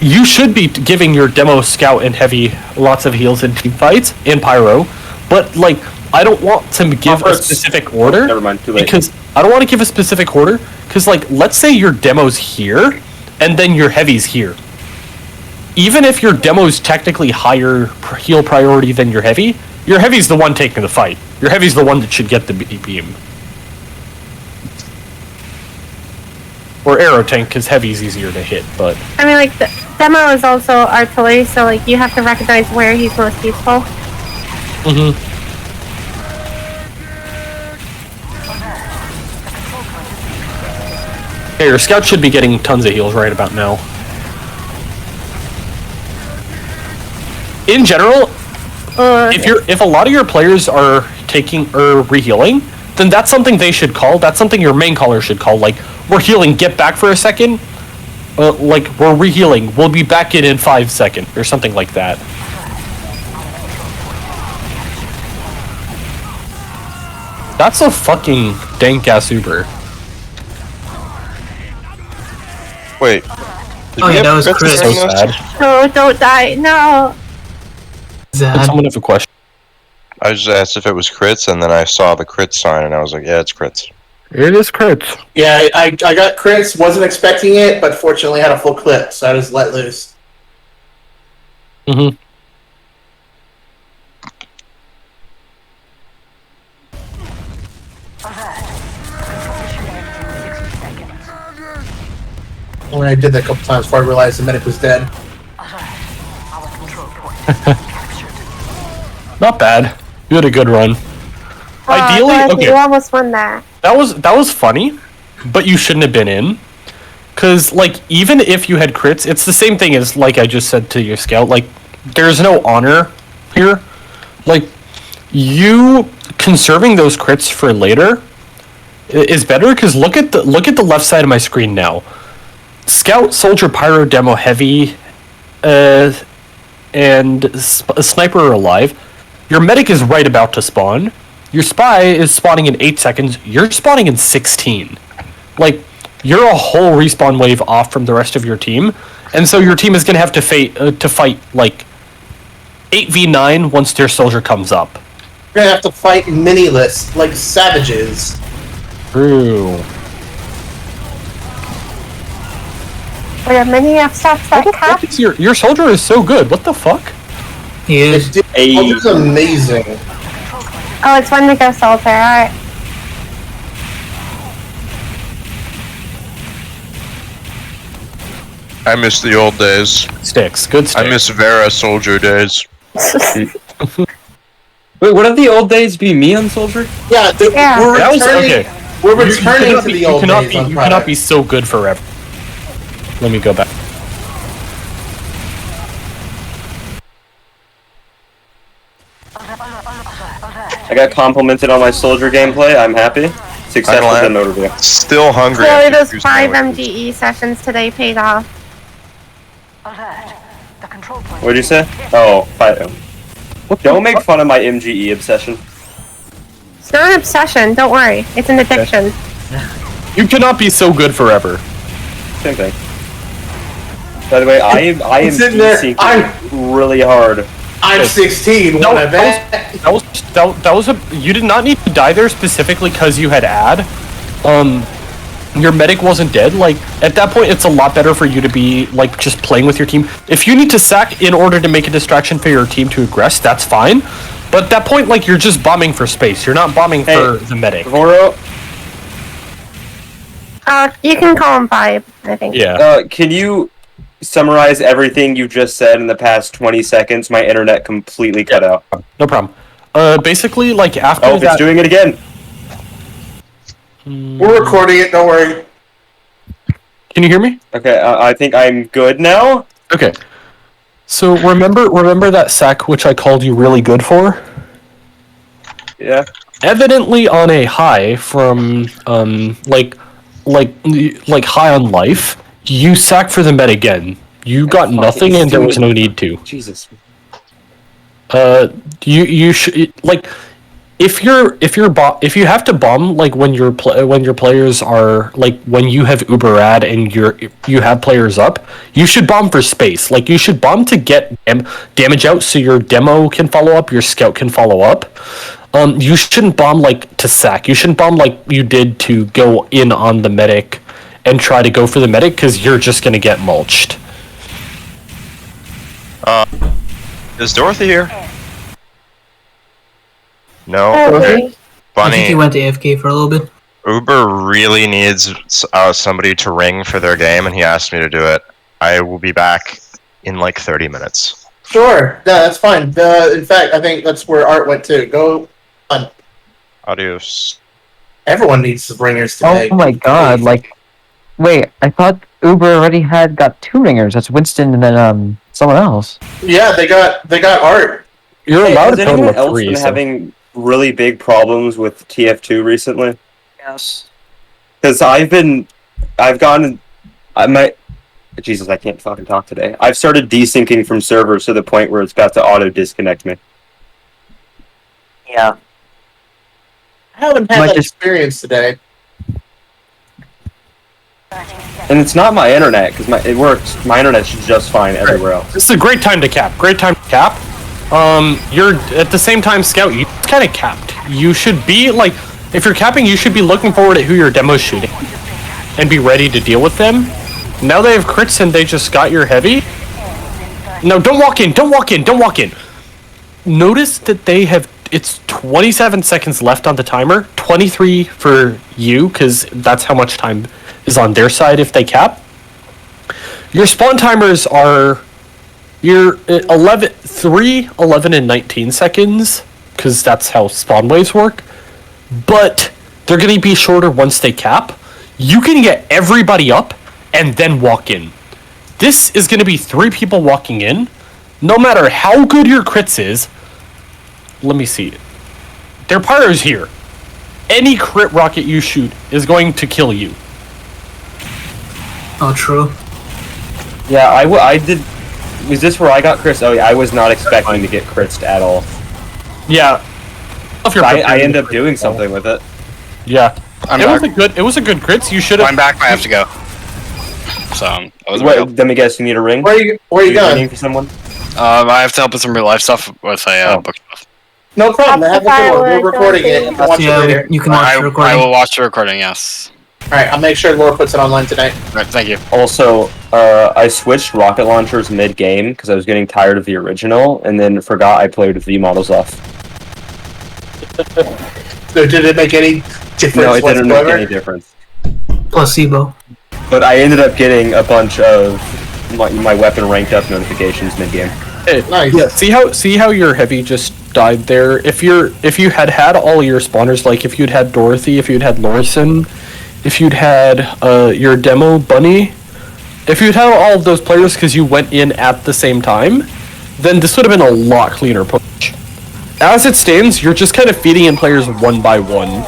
You should be giving your demo, Scout, and Heavy lots of heals in team fights, in Pyro, but like, I don't want to give a specific order. Never mind, too late. Because I don't want to give a specific order, because like, let's say your demo's here, and then your Heavy's here. Even if your demo's technically higher heal priority than your Heavy's the one taking the fight. Your Heavy's the one that should get the beam. Or Arrow Tank, because Heavy's easier to hit, but... I mean, like, the Demo is also artillery, so like you have to recognize where he's most useful. Hey, your Scout should be getting tons of heals right about now. In general, if a lot of your players are taking or re-healing, then that's something they should call. That's something your main caller should call. Like, we're healing, get back for a second. Like, we're re-healing, we'll be back in 5 seconds, or something like that. That's a fucking dank-ass Uber. Wait. Oh yeah, that was Chris. So sad. No, don't die. No. Did someone have a question? I just asked if it was crits, and then I saw the crit sign, and I was like, yeah, it's crits. It is crits. Yeah, I got crits, wasn't expecting it, but fortunately had a full clip, so I just let loose. Mm-hmm. When I did that a couple times before I realized the medic was dead. Not bad. You had a good run. Ideally, okay. You almost won that. That was funny, but you shouldn't have been in. Cause like even if you had crits, it's the same thing as like I just said to your Scout. Like there's no honor here. Like you conserving those crits for later is better. Cause look at the left side of my screen now. Scout, Soldier, Pyro, Demo, Heavy, and a Sniper are alive. Your medic is right about to spawn. Your spy is spawning in 8 seconds. You're spawning in 16. Like, you're a whole respawn wave off from the rest of your team, and so your team is gonna have to fight like 8v9 once their soldier comes up. You're gonna have to fight mini-lists like savages. True. We have many shots that cap. Your soldier is so good. What the fuck? He is. Soldier's amazing. Oh, it's fun to go Soldier. Alright. I miss the old days. Sticks. Good sticks. I miss Vera Soldier days. Wait, wouldn't the old days be me on Soldier? Yeah, we're returning. We're returning to the old days. You cannot be so good forever. Let me go back. I got complimented on my Soldier gameplay. I'm happy. Success with an overview. Still hungry. Clearly those 5 MGE sessions today paid off. What'd you say? Oh, 5. Don't make fun of my MGE obsession. It's not an obsession, don't worry. It's an addiction. You cannot be so good forever. Same thing. By the way, I am DCing really hard. I'm 16. No, that was a. You did not need to die there specifically because you had ad. Your medic wasn't dead. Like at that point, it's a lot better for you to be like just playing with your team. If you need to sack in order to make a distraction for your team to aggress, that's fine. But at that point, like you're just bombing for space. You're not bombing for the medic. Voro, you can call him 5, I think. Yeah. Can you summarize everything you just said in the past 20 seconds? My internet completely cut out. No problem. Basically, like after that... Oh, it's doing it again! We're recording it. Don't worry. Can you hear me? Okay, I think I'm good now. Okay. So remember that sack which I called you really good for? Yeah. Evidently on a high from like high on life, you sack for the med again. You got nothing and there was no need to. Jesus. You should like if you have to bomb like when your players are like when you have Uber ad and you have players up, you should bomb for space. Like you should bomb to get damage out so your demo can follow up, your scout can follow up. You shouldn't bomb like to sack. You shouldn't bomb like you did to go in on the medic and try to go for the medic because you're just gonna get mulched. Is Dorothy here? No. Okay. I think he Bunny, went to AFK for a little bit. Uber really needs somebody to ring for their game, and he asked me to do it. I will be back in like 30 minutes. Sure. Yeah, that's fine. In fact, I think that's where Art went too. Go on. Adios. Everyone needs ringers today. Oh my god, like, wait, I thought Uber already got 2 ringers. That's Winston and then, someone else. Yeah, they got Art. You're Hey, allowed has a total anyone of else 3. been So. having really big problems with TF2 recently? Yes. Because Jesus, I can't fucking talk today. I've started desyncing from servers to the point where it's about to auto disconnect me. Yeah. I haven't had Might that just- experience today. And it's not my internet, because it works. My internet's just fine everywhere else. This is a great time to cap. Great time to cap. You're at the same time, Scout. You kind of capped. You should be like, if you're capping, you should be looking forward at who your demo's shooting, and be ready to deal with them. Now they have crits and they just got your heavy. No, don't walk in. Don't walk in. Don't walk in. Notice that they have. It's 27 seconds left on the timer. 23 for you, because that's how much time is on their side if they cap. Your spawn timers are your 3, 11, and 19 seconds, because that's how spawn waves work. But they're going to be shorter once they cap. You can get everybody up and then walk in. This is going to be 3 people walking in. No matter how good your crits is, let me see. Their pyro's here. Any crit rocket you shoot is going to kill you. Oh, true. Yeah, I did. Was this where I got crits? Oh, yeah, I was not expecting to get crits at all. Yeah. I end up doing something with it. Yeah. I'm it back. was a good crits. You should have. I'm back. I have to go. So I was Let me guess. You need a ring. Where are you going? Ringing for someone? I have to help with some real life stuff with a book stuff. No problem. Have a good one. We're recording it. You can watch Yeah, it later. you can watch the recording. I will watch the recording. Yes. All right. I'll make sure Laura puts it online tonight. All right, thank you. Also, I switched rocket launchers mid-game because I was getting tired of the original, and then forgot I played with V models off. So did it make any difference? No, it didn't make whatsoever? any difference. Placebo. But I ended up getting a bunch of my weapon ranked up notifications mid-game. Hey, Nice. Yeah. See how your heavy just died there. If you had all your spawners, like if you'd had Dorothy, if you'd had Lorison, if you'd had your demo Bunny, if you'd had all of those players because you went in at the same time, then this would have been a lot cleaner push. As it stands, you're just kind of feeding in players one by one.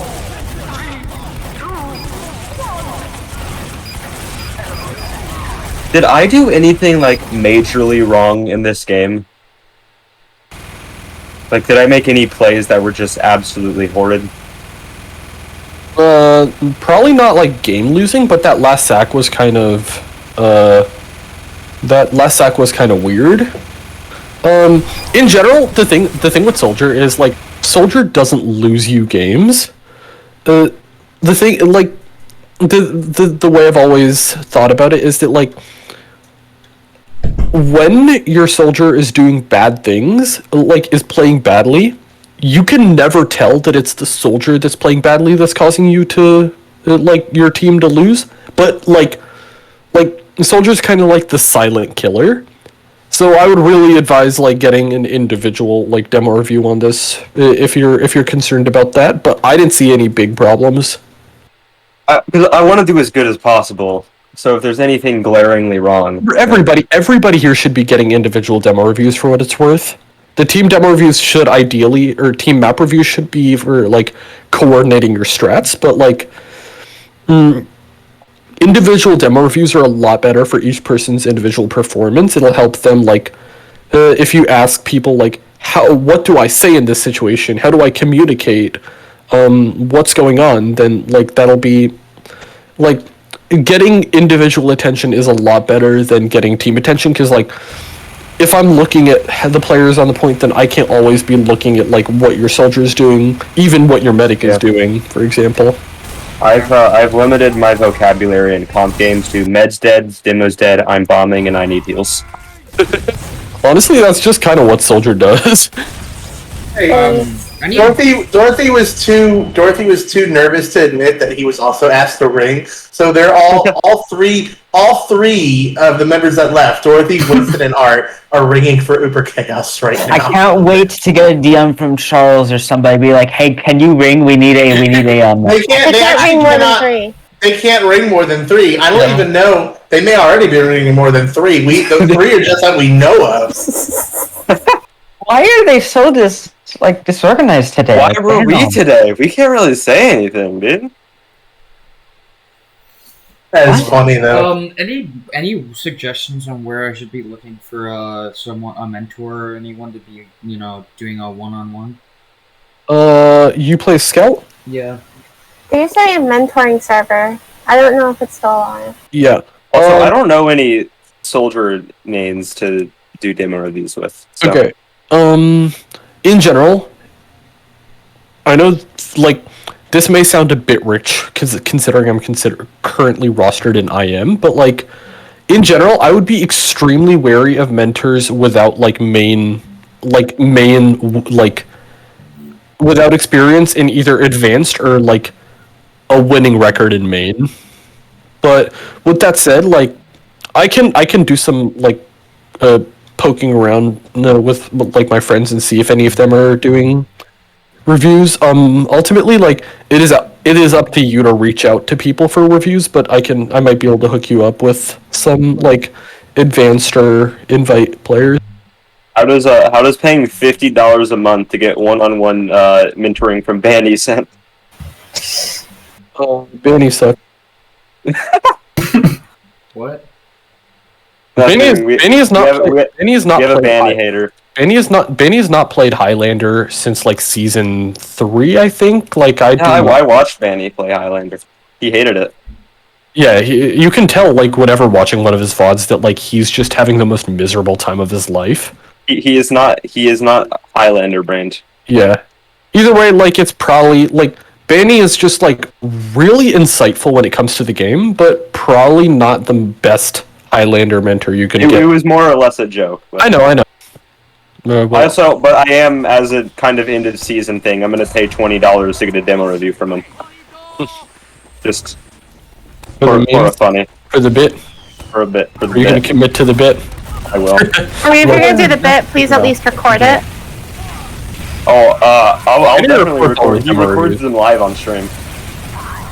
Did I do anything like majorly wrong in this game? Like, did I make any plays that were just absolutely horrid? Probably not like game losing, but that last sack was kind of weird. In general, the thing with Soldier is like Soldier doesn't lose you games. The thing, like the way I've always thought about it is that like when your soldier is doing bad things, like is playing badly, you can never tell that it's the soldier that's playing badly that's causing you to like your team to lose. But like the soldier's kind of like the silent killer. So I would really advise like getting an individual like demo review on this if you're concerned about that. But I didn't see any big problems. Because I want to do as good as possible. So if there's anything glaringly wrong, Everybody here should be getting individual demo reviews for what it's worth. The team demo reviews should ideally, or team map reviews should be for like coordinating your strats, but like individual demo reviews are a lot better for each person's individual performance. It'll help them like if you ask people like what do I say in this situation? How do I communicate? What's going on? Then like that'll be like getting individual attention is a lot better than getting team attention because like if I'm looking at the players on the point, then I can't always be looking at like what your soldier is doing, even what your medic is doing, for example. I've limited my vocabulary in comp games to meds dead, demo's dead, I'm bombing, and I need heals. Honestly, that's just kind of what soldier does. Hey, Dorothy was too nervous to admit that he was also asked to ring. So they're all three of the members that left, Dorothy, Winston, and Art, are ringing for Uber Chaos right now. I can't wait to get a DM from Charles or somebody be like, "Hey, can you ring? We need a They can't ring more than 3. They can't ring more than 3. I don't even know. They may already be ringing more than 3. The 3 are just that we know of. Why are they so disorganized today? Why Like, were we damn. today? We can't really say anything, dude. That is funny though. Any suggestions on where I should be looking for a mentor or anyone to be doing a one-on-one? You play Scout? Yeah. They used to be a mentoring server. I don't know if it's still alive. Yeah. Also, I don't know any soldier names to do demo reviews with. So. Okay. In general, I know like this may sound a bit rich considering I'm currently rostered in IM, but like in general, I would be extremely wary of mentors without without experience in either advanced or like a winning record in main. But with that said, like I can do some like poking around with like my friends and see if any of them are doing reviews. Ultimately, like it is up to you to reach out to people for reviews, but I might be able to hook you up with some like advanced or invite players. How does paying $50 a month to get one-on-one mentoring from Banny sound? Oh, Banny sucks. What? Benny is not We have a Banny played hater. Benny has not played Highlander since like season 3, I think. Like I watched Banny play Highlander. He hated it. Yeah, you can tell like whenever watching one of his VODs that like he's just having the most miserable time of his life. He is not Highlander brained. Yeah. Either way, like it's probably like Banny is just like really insightful when it comes to the game, but probably not the best Highlander mentor you can get. It was more or less a joke. But. I know. But I am, as a kind of end of season thing, I'm gonna pay $20 to get a demo review from him. Just for a funny. For the bit. For a bit. Are you gonna commit to the bit? I will. I mean, if you're gonna do the bit, please at least record it. Oh, I'll definitely record all record. the He demo records reviews. them live on stream.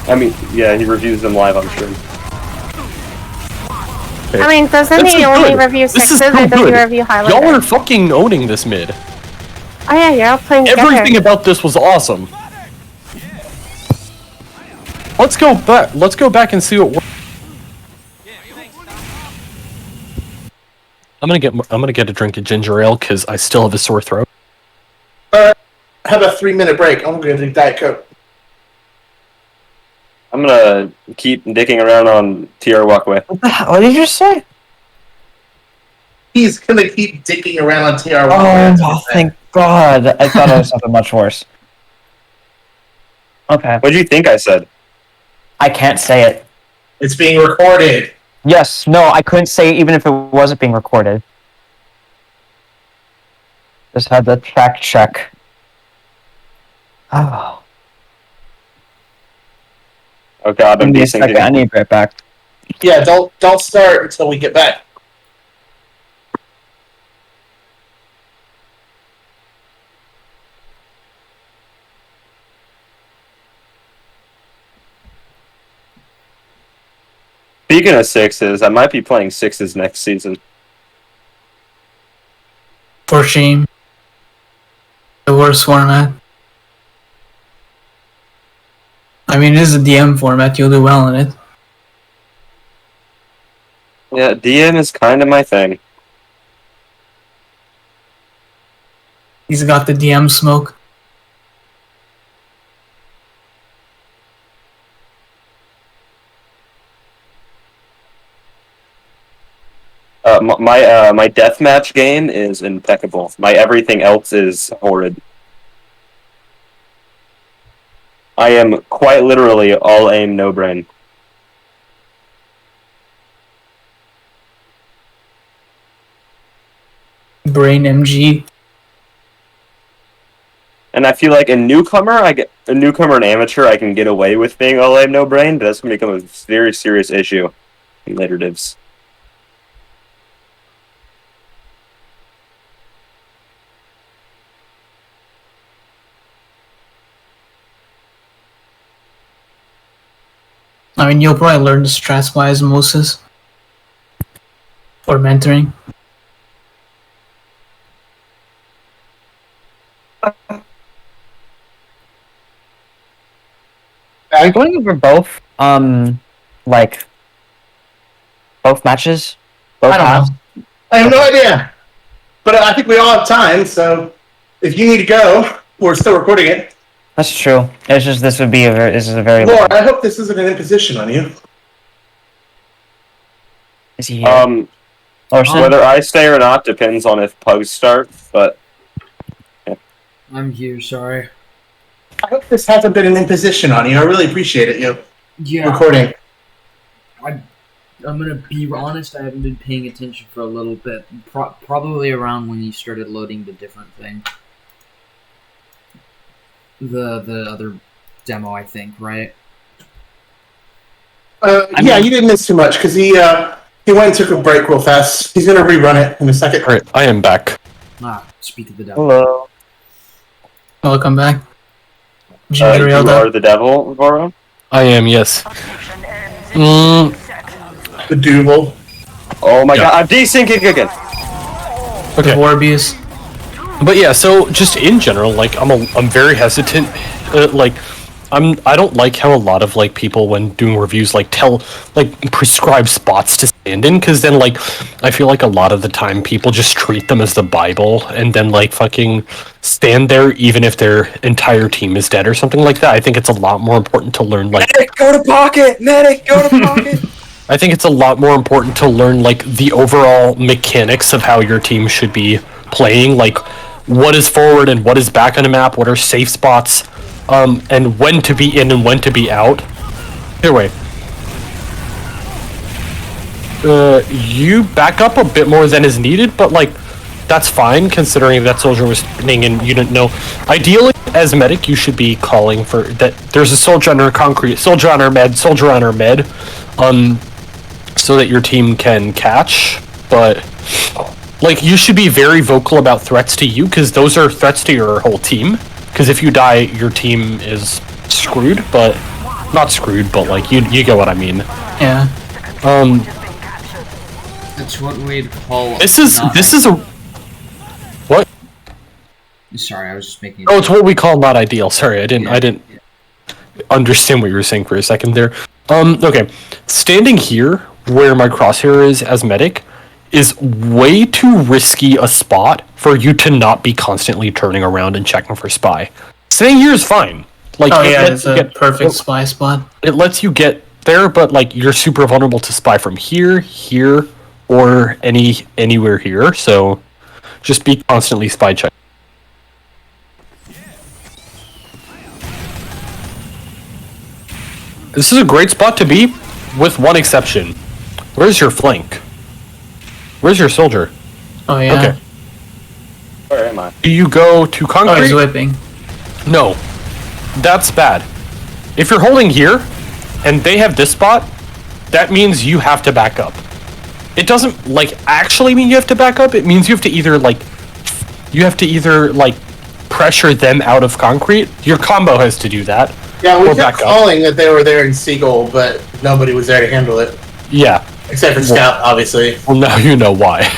I mean, yeah, he reviews them live on stream. I mean, doesn't This he is only good. review This is sixes so or does he good. review Highlander? Y'all are fucking owning this mid. Oh yeah, you're all playing together. Everything about this was awesome. Let's go back. Let's go back and see what works. I'm gonna get a drink of ginger ale because I still have a sore throat. Have a 3-minute break. I'm gonna drink Diet Coke. I'm gonna keep dicking around on TR Walkway. What did you say? He's gonna keep dicking around on TR. Oh, thank God. I thought it was something much worse. Okay. What do you think I said? I can't say it. It's being recorded. Yes, no, I couldn't say it even if it wasn't being recorded. Just had the track check. Oh. Oh God, I'm Give me a second, I desyncing. need to be right back. Yeah, don't start until we get back. Speaking of sixes, I might be playing sixes next season. For shame. The worst format. I mean, it is a DM format. You'll do well in it. Yeah, DM is kind of my thing. He's got the DM smoke. My deathmatch game is impeccable. My everything else is horrid. I am quite literally all aim, no brain. Brain MG. And I feel like a newcomer and amateur, I can get away with being all aim, no brain, but that's gonna become a very serious issue in later divs. I mean, you'll probably learn the strats by osmosis. Or mentoring. Are you going over both? Like both matches? Both I don't halves? know. I have no idea. But I think we all have time, so if you need to go, we're still recording it. That's true. It's just this is a very Laura, I hope this isn't an imposition on you. Is he here? Whether I stay or not depends on if pugs start, but yeah. I'm here, sorry. I hope this hasn't been an imposition on you. I really appreciate it, Yeah. recording. I'm gonna be honest, I haven't been paying attention for a little bit. Probably around when you started loading the different thing. The other demo, I think, right? Yeah, you didn't miss too much because he went and took a break real fast. He's gonna rerun it in a second. Alright, I am back. Speak of the devil. Hello. Welcome back. You are the devil, Voro? I am, yes. The Duval. Oh my god, I'm desyncing again. Okay. Warbius. But yeah, so just in general, like I'm very hesitant. I don't like how a lot of like people when doing reviews prescribe spots to stand in, because then like I feel like a lot of the time people just treat them as the Bible and then like fucking stand there even if their entire team is dead or something like that. I think it's a lot more important to learn like Medic, go to pocket! Medic, go to pocket! I think it's a lot more important to learn like the overall mechanics of how your team should be playing, like what is forward and what is back on the map, what are safe spots, and when to be in and when to be out. Anyway, you back up a bit more than is needed, but like that's fine considering that soldier was spinning and you didn't know. Ideally, as medic, you should be calling for that. There's a soldier on our concrete, soldier on our med, so that your team can catch. But like you should be very vocal about threats to you, because those are threats to your whole team. Because if you die, your team is screwed. But not screwed, but like you get what I mean. Yeah. That's what we'd call. This is a. What? Sorry, I was just making. Oh, it's what we call not ideal. Sorry, I didn't understand what you were saying for a second there. Okay, standing here where my crosshair is as medic is way too risky a spot for you to not be constantly turning around and checking for spy. Staying here is fine. Like, it's a perfect spy spot. It lets you get there, but like you're super vulnerable to spy from here, or anywhere here. So just be constantly spy checking. This is a great spot to be, with one exception. Where's your flank? Where's your soldier? Oh yeah. Okay. Where am I? Do you go to concrete? Oh, he's whipping. No. That's bad. If you're holding here, and they have this spot, that means you have to back up. It doesn't, like, actually mean you have to back up. It means you have to either, pressure them out of concrete. Your combo has to do that. Yeah, we or kept back up. calling that they were there in Seagull, but nobody was there to handle it. Yeah. Except for Scout, obviously. Well, now you know why.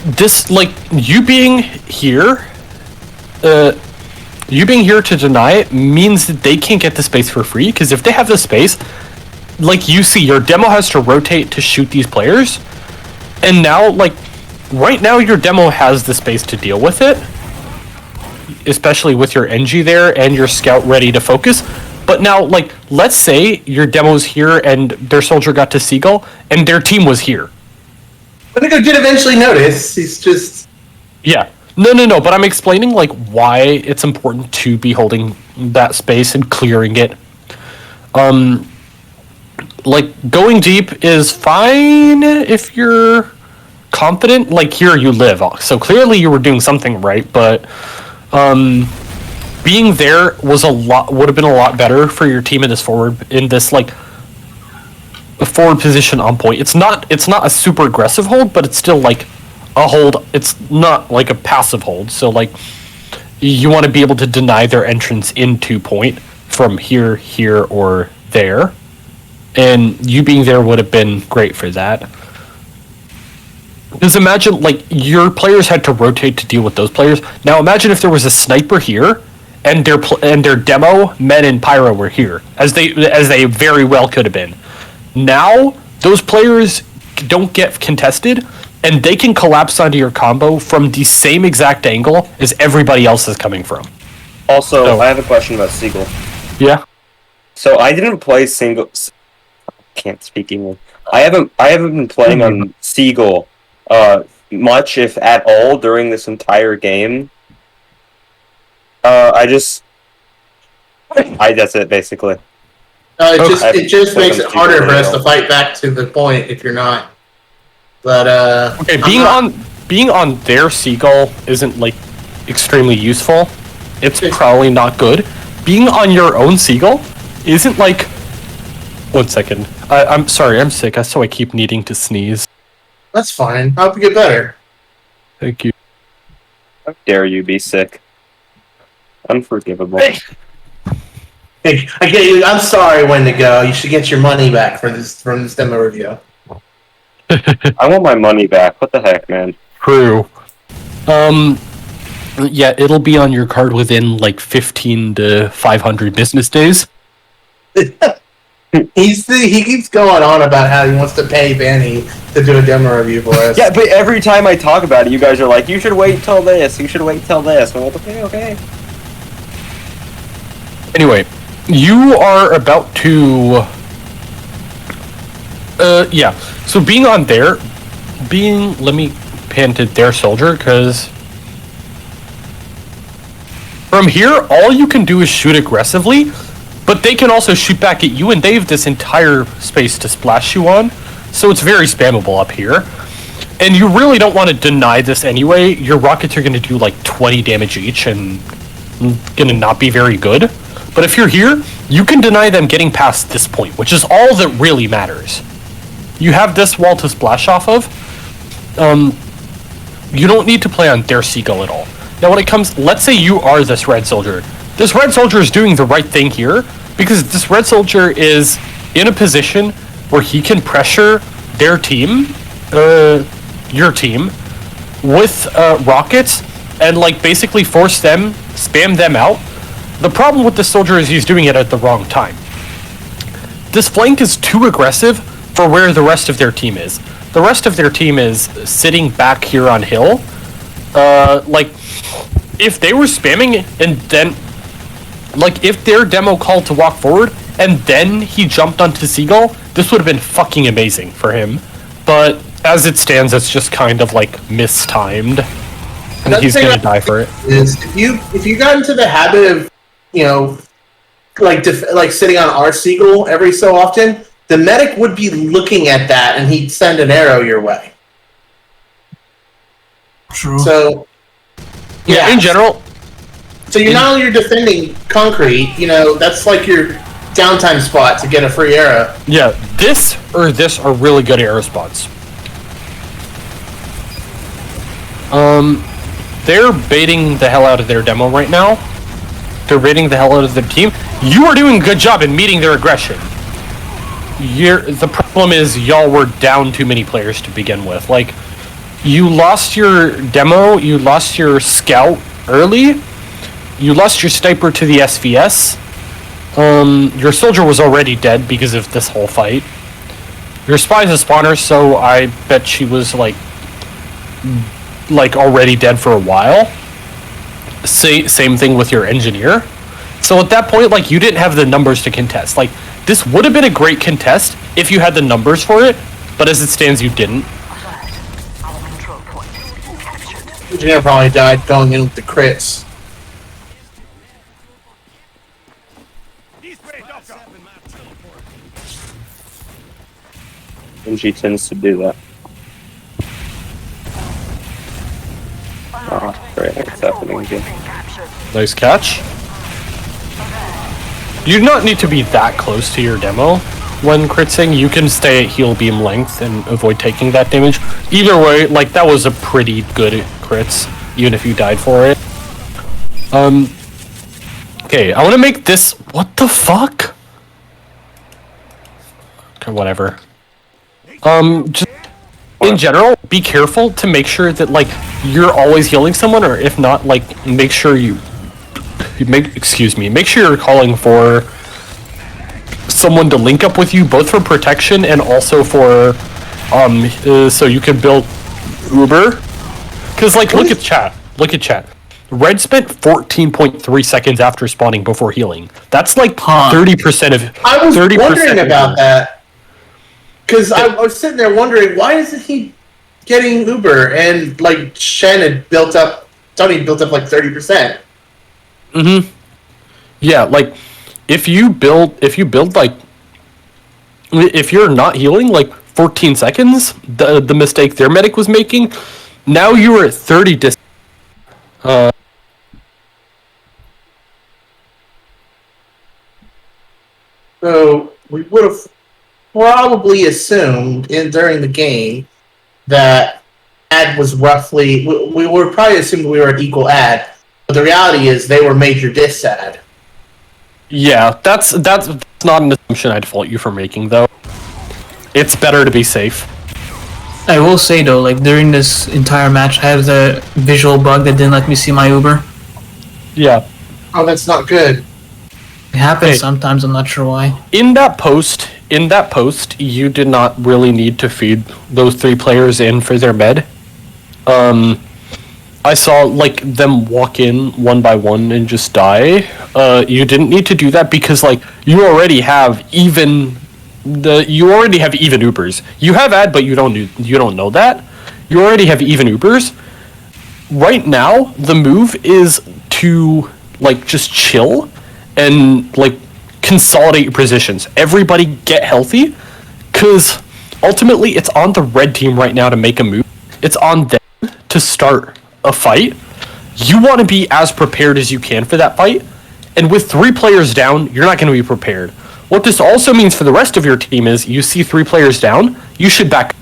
This, like, you being here to deny it means that they can't get the space for free, because if they have the space, like you see, your demo has to rotate to shoot these players, and now, like, right now your demo has the space to deal with it, especially with your NG there and your Scout ready to focus. But now, like, let's say your demo's here and their soldier got to Seagull and their team was here. I think I did eventually notice. He's just... Yeah. No, but I'm explaining, like, why it's important to be holding that space and clearing it. Like, going deep is fine if you're confident. Like, here you live. So clearly you were doing something right, but being there would have been a lot better for your team in this forward position on point. It's not a super aggressive hold, but it's still like a hold. It's not like a passive hold. So like you want to be able to deny their entrance into point from here, or there. And you being there would have been great for that. Because imagine, like, your players had to rotate to deal with those players. Now imagine if there was a sniper here, and their demo, Men, and Pyro were here, as they very well could have been. Now those players don't get contested, and they can collapse onto your combo from the same exact angle as everybody else is coming from. Also, I have a question about Seagull. Yeah. So I didn't play single. Can't speak English. I haven't been playing on Seagull much, if at all, during this entire game. That's it basically. It just makes it harder for us to fight back to the point if you're not. But okay, being on their Seagull isn't like extremely useful. It's probably not good. Being on your own Seagull isn't like. 1 second. I'm sorry. I'm sick. So I keep needing to sneeze. That's fine. I hope you get better. Thank you. How dare you be sick? Unforgivable. Hey, I get you. I'm sorry, Wendigo. You should get your money back from this demo review. I want my money back. What the heck, man? True. Yeah, it'll be on your card within like 15 to 500 business days. He keeps going on about how he wants to pay Benny to do a demo review for us. Yeah, but every time I talk about it, you guys are like, you should wait till this, you should wait till this. I'm like, okay. Anyway, you are about to... yeah. So being on there... Let me pan to their soldier, because... From here, all you can do is shoot aggressively, but they can also shoot back at you, and they have this entire space to splash you on, so it's very spammable up here. And you really don't want to deny this anyway. Your rockets are going to do like 20 damage each, and going to not be very good. But if you're here, you can deny them getting past this point, which is all that really matters. You have this wall to splash off of. You don't need to play on their Seagull at all. Now when it comes, let's say you are this red soldier. This red soldier is doing the right thing here, because this red soldier is in a position where he can pressure their team, your team, with rockets, and like basically force them, spam them out. The problem with this soldier is he's doing it at the wrong time. This flank is too aggressive for where the rest of their team is. The rest of their team is sitting back here on hill. Like, if they were spamming and then, like, if their demo called to walk forward and then he jumped onto Seagull, this would have been fucking amazing for him. But as it stands, it's just kind of like mistimed, and he's gonna die for it. Is if you got into the habit of, you know, like sitting on our Seagull every so often, the medic would be looking at that and he'd send an arrow your way. True. So, yeah. In general. So you're not only defending concrete, you know, that's like your downtime spot to get a free arrow. Yeah, this or this are really good arrow spots. They're baiting the hell out of their demo right now. they're raiding the hell out of their team. You are doing a good job in meeting their aggression. The problem is y'all were down too many players to begin with. Like, you lost your demo, you lost your scout early, you lost your sniper to the SVS. Your soldier was already dead because of this whole fight. Your spy's a spawner, so I bet she was like already dead for a while. Same thing with your engineer. So at that point, like, you didn't have the numbers to contest. Like, this would have been a great contest if you had the numbers for it, but as it stands, you didn't. Engineer probably died going in with the crits. And she tends to do that. Oh, great, it's happening again. Nice catch. You do not need to be that close to your demo when critsing. You can stay at heal beam length and avoid taking that damage. Either way, like, that was a pretty good crits, even if you died for it. Okay, I want to make this... What the fuck? Okay, whatever. Just in general, be careful to make sure that, like, you're always healing someone, or if not, like, make sure make sure you're calling for someone to link up with you, both for protection and also for so you can build Uber. Because, like, look at chat. Red spent 14.3 seconds after spawning before healing. That's like 30% of. I was wondering about that. Because I was sitting there wondering, why isn't he getting Uber? And, like, Shen had built up like 30%. Mm-hmm. Yeah, like, if you build like, if you're not healing, like, 14 seconds, the mistake their medic was making, now you are at 30 So, we would have probably assumed during the game that ad was roughly... We would probably assumed we were at equal ad. But the reality is they were major dis ad. Yeah, that's not an assumption I'd fault you for making, though. It's better to be safe. I will say though, like, during this entire match, I have the visual bug that didn't let me see my Uber. Yeah. Oh, that's not good. It happens sometimes, I'm not sure why. In that post, you did not really need to feed those 3 players in for their med. I saw, like, them walk in one by one and just die. You didn't need to do that because, like, you already have even Ubers. You have ad, but you don't know that. You already have even Ubers. Right now, the move is to, like, just chill and, like, consolidate your positions. Everybody get healthy, because ultimately it's on the red team right now to make a move. It's on them to start a fight. You want to be as prepared as you can for that fight, and with 3 players down, you're not going to be prepared. What this also means for the rest of your team is you see 3 players down, you should back,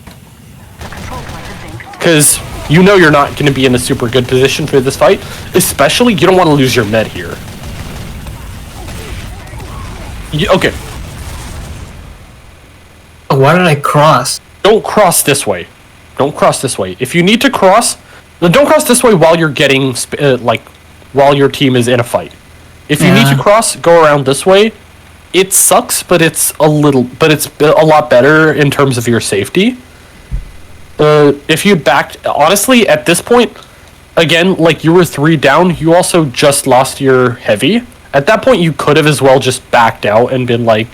because you know you're not going to be in a super good position for this fight. Especially, you don't want to lose your med here. Okay. Why did I cross? Don't cross this way. If you need to cross, then don't cross this way while you're getting while your team is in a fight. If you need to cross, go around this way. It sucks, but it's a lot better in terms of your safety. If you backed, honestly, at this point, again, like, you were 3 down, you also just lost your heavy. At that point, you could have as well just backed out and been like,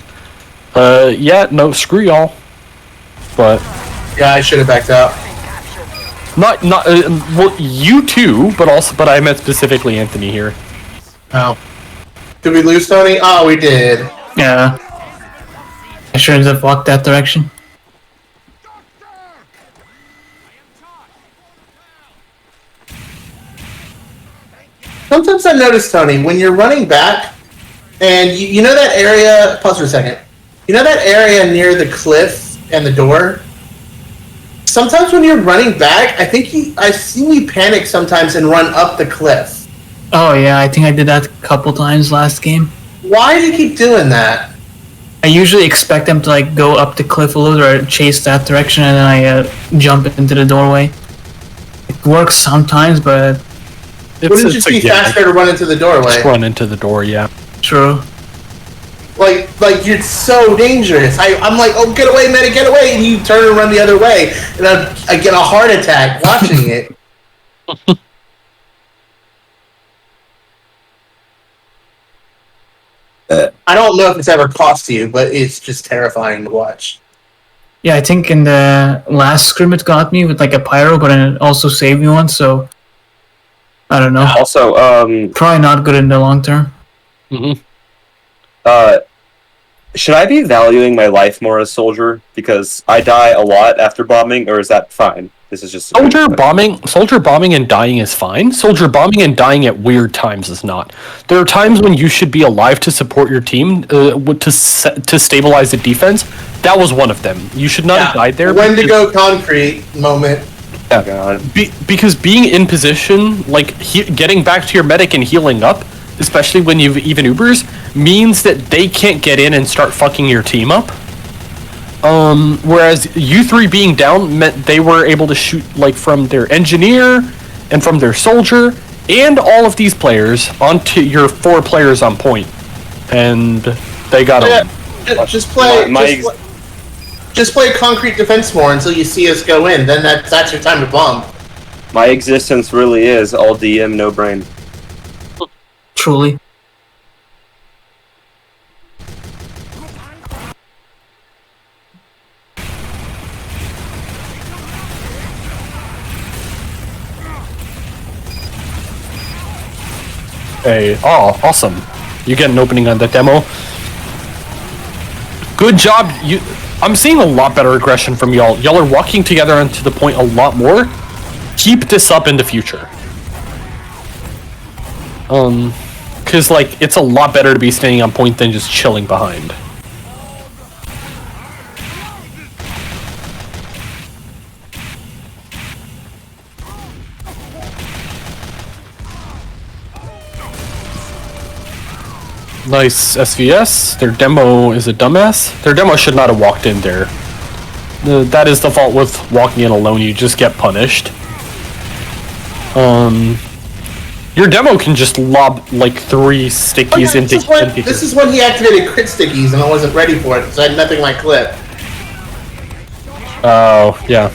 yeah, no, screw y'all. But yeah, I should have backed out. Well, you too, but I meant specifically Anthony here. Oh, did we lose Tony? Oh, we did. Yeah, I shouldn't have walked that direction. Sometimes I notice, Tony, when you're running back, and you know that area... Pause for a second. You know that area near the cliff and the door? Sometimes when you're running back, I think I've seen you panic sometimes and run up the cliff. Oh yeah, I think I did that a couple times last game. Why do you keep doing that? I usually expect them to like go up the cliff a little or chase that direction, and then I jump into the doorway. It works sometimes, but Wouldn't it just be faster to run into the doorway? Just run into the door, yeah. True. Like you're so dangerous. I'm like, oh, get away, medic, get away, and you turn and run the other way, and I get a heart attack watching it. I don't know if it's ever cost you, but it's just terrifying to watch. Yeah, I think in the last scrim it got me with like a pyro, but it also saved me one, so I don't know. Also, probably not good in the long term. Should I be valuing my life more as soldier because I die a lot after bombing, or is that fine? This is just soldier bombing and dying is fine. Soldier bombing and dying at weird times is not. There are times when you should be alive to support your team to stabilize the defense. That was one of them. You should not have died there. When to go concrete moment. Yeah. Because being in position, like getting back to your medic and healing up, especially when you've even Ubers, means that they can't get in and start fucking your team up. Whereas you three being down meant they were able to shoot like from their engineer and from their soldier and all of these players onto your 4 players on point, and they got them. Just play concrete defense more until you see us go in. Then that's your time to bomb. My existence really is all DM, no brain. Truly. Hey, oh, awesome. You get an opening on that demo. Good job. I'm seeing a lot better aggression from y'all. Y'all are walking together and to the point a lot more. Keep this up in the future. Because, like, it's a lot better to be standing on point than just chilling behind. Nice SVS. Their demo is a dumbass. Their demo should not have walked in there. That is the fault with walking in alone. You just get punished. Your demo can just lob like 3 stickies into. This is when he activated crit stickies, and I wasn't ready for it because I had nothing like clip. Oh yeah.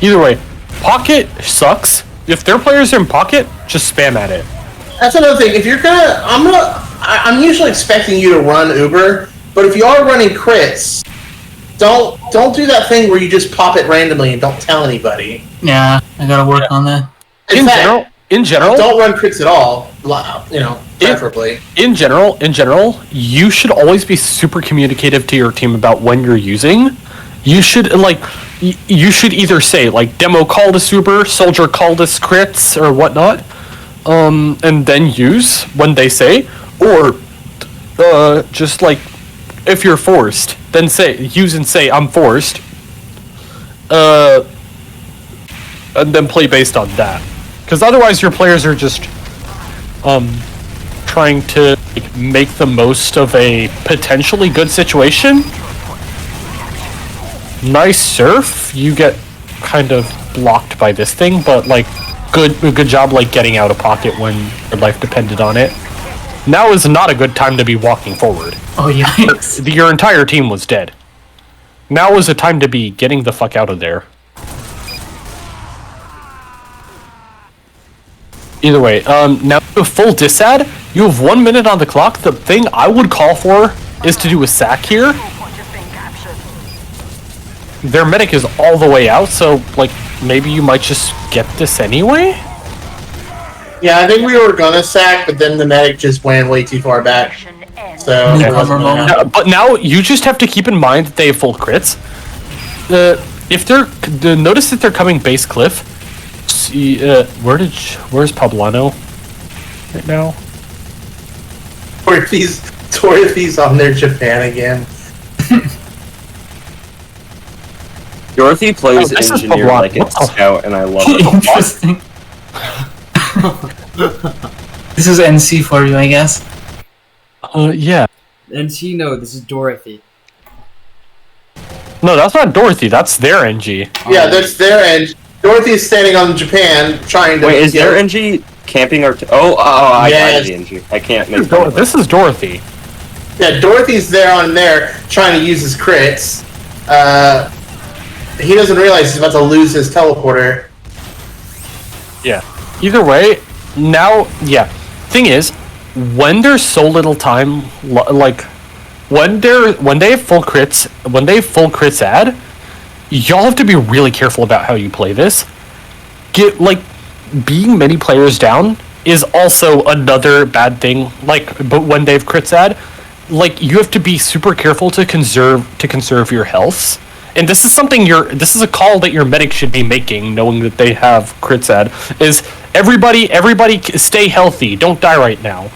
Either way, pocket sucks. If their players are in pocket, just spam at it. That's another thing. If you're I'm usually expecting you to run Uber, but if you are running crits, don't do that thing where you just pop it randomly and don't tell anybody. Yeah, I gotta work on that. In general, don't run crits at all. You know, preferably. In general, you should always be super communicative to your team about when you're using. You should you should either say like demo call this Uber, soldier call this crits or whatnot. And then use when they say, or just like if you're forced, then use and say I'm forced, and then play based on that. Because otherwise, your players are just trying to make the most of a potentially good situation. Nice surf. You get kind of blocked by this thing, but like. Good job, like getting out of pocket when your life depended on it. Now is not a good time to be walking forward. Oh yeah. Your entire team was dead. Now is a time to be getting the fuck out of there. Either way, now a full disad. You have 1 minute on the clock. The thing I would call for is to do a sack here. Their medic is all the way out, so like maybe you might just get this anyway? Yeah, I think we were gonna sack, but then the medic just went way too far back. So but now you just have to keep in mind that they have full crits. If they're notice that they're coming base cliff. See, where's Poblano right now? Dorothy's on their Japan again. Dorothy plays engineer like it's scout, and I love it. Interesting. This is NC for you, I guess. Yeah. NC, no, this is Dorothy. No, that's not Dorothy. That's their NG. Yeah, that's their end. Dorothy is standing on Japan trying to. Wait, is their NG camping our? I Yes. died the NG. I can't make. This is Dorothy. Yeah, Dorothy's there on there trying to use his crits. He doesn't realize he's about to lose his teleporter. Yeah. Either way, now, yeah. Thing is, when there's so little time, like, when they have full crits add, y'all have to be really careful about how you play this. Being many players down is also another bad thing. But when they have crits add, you have to be super careful to conserve your health. And this is this is a call that your medic should be making, knowing that they have crits add, is everybody stay healthy, don't die right now.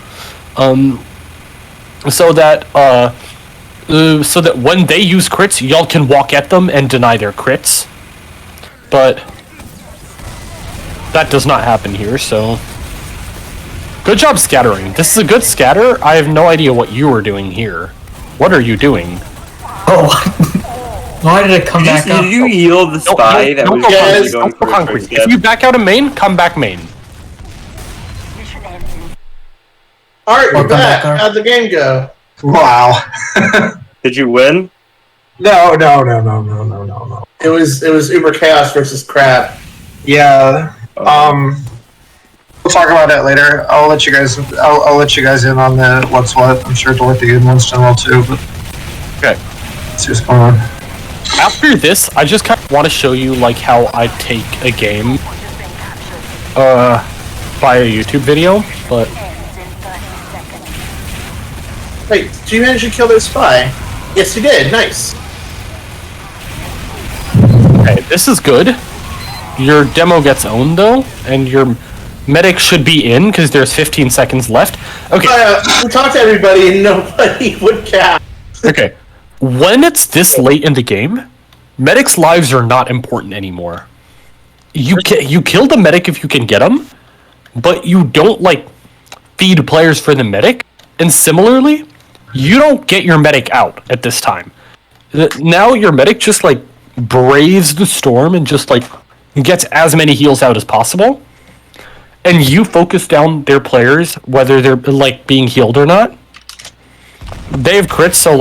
So that when they use crits, y'all can walk at them and deny their crits. But that does not happen here, so good job scattering. This is a good scatter. I have no idea what you were doing here. What are you doing? Oh, why did it come back up? Did you yield the spy that was Yes, going for concrete. first If you back out of main, come back main. Alright, we're Welcome back, back. Art. How'd the game go? Wow. Did you win? No. It was Uber Chaos versus Crab. Yeah. We'll talk about it later. I'll let you guys. I'll let you guys in on the what's what. I'm sure Dorothy and Winston will too. But Okay. let's see what's going on. After this, I just kind of want to show you how I take a game by a YouTube video, but Wait, did you manage to kill their spy? Yes, you did. Nice. okay, this is good. Your demo gets owned though, and your medic should be in because there's 15 seconds left. Okay. We talked to everybody and nobody would cap. Okay. When it's this late in the game, medics' lives are not important anymore. You kill the medic if you can get him, but you don't feed players for the medic. And similarly, you don't get your medic out at this time. Now your medic just braves the storm and just gets as many heals out as possible. And you focus down their players, whether they're being healed or not. They have crits, so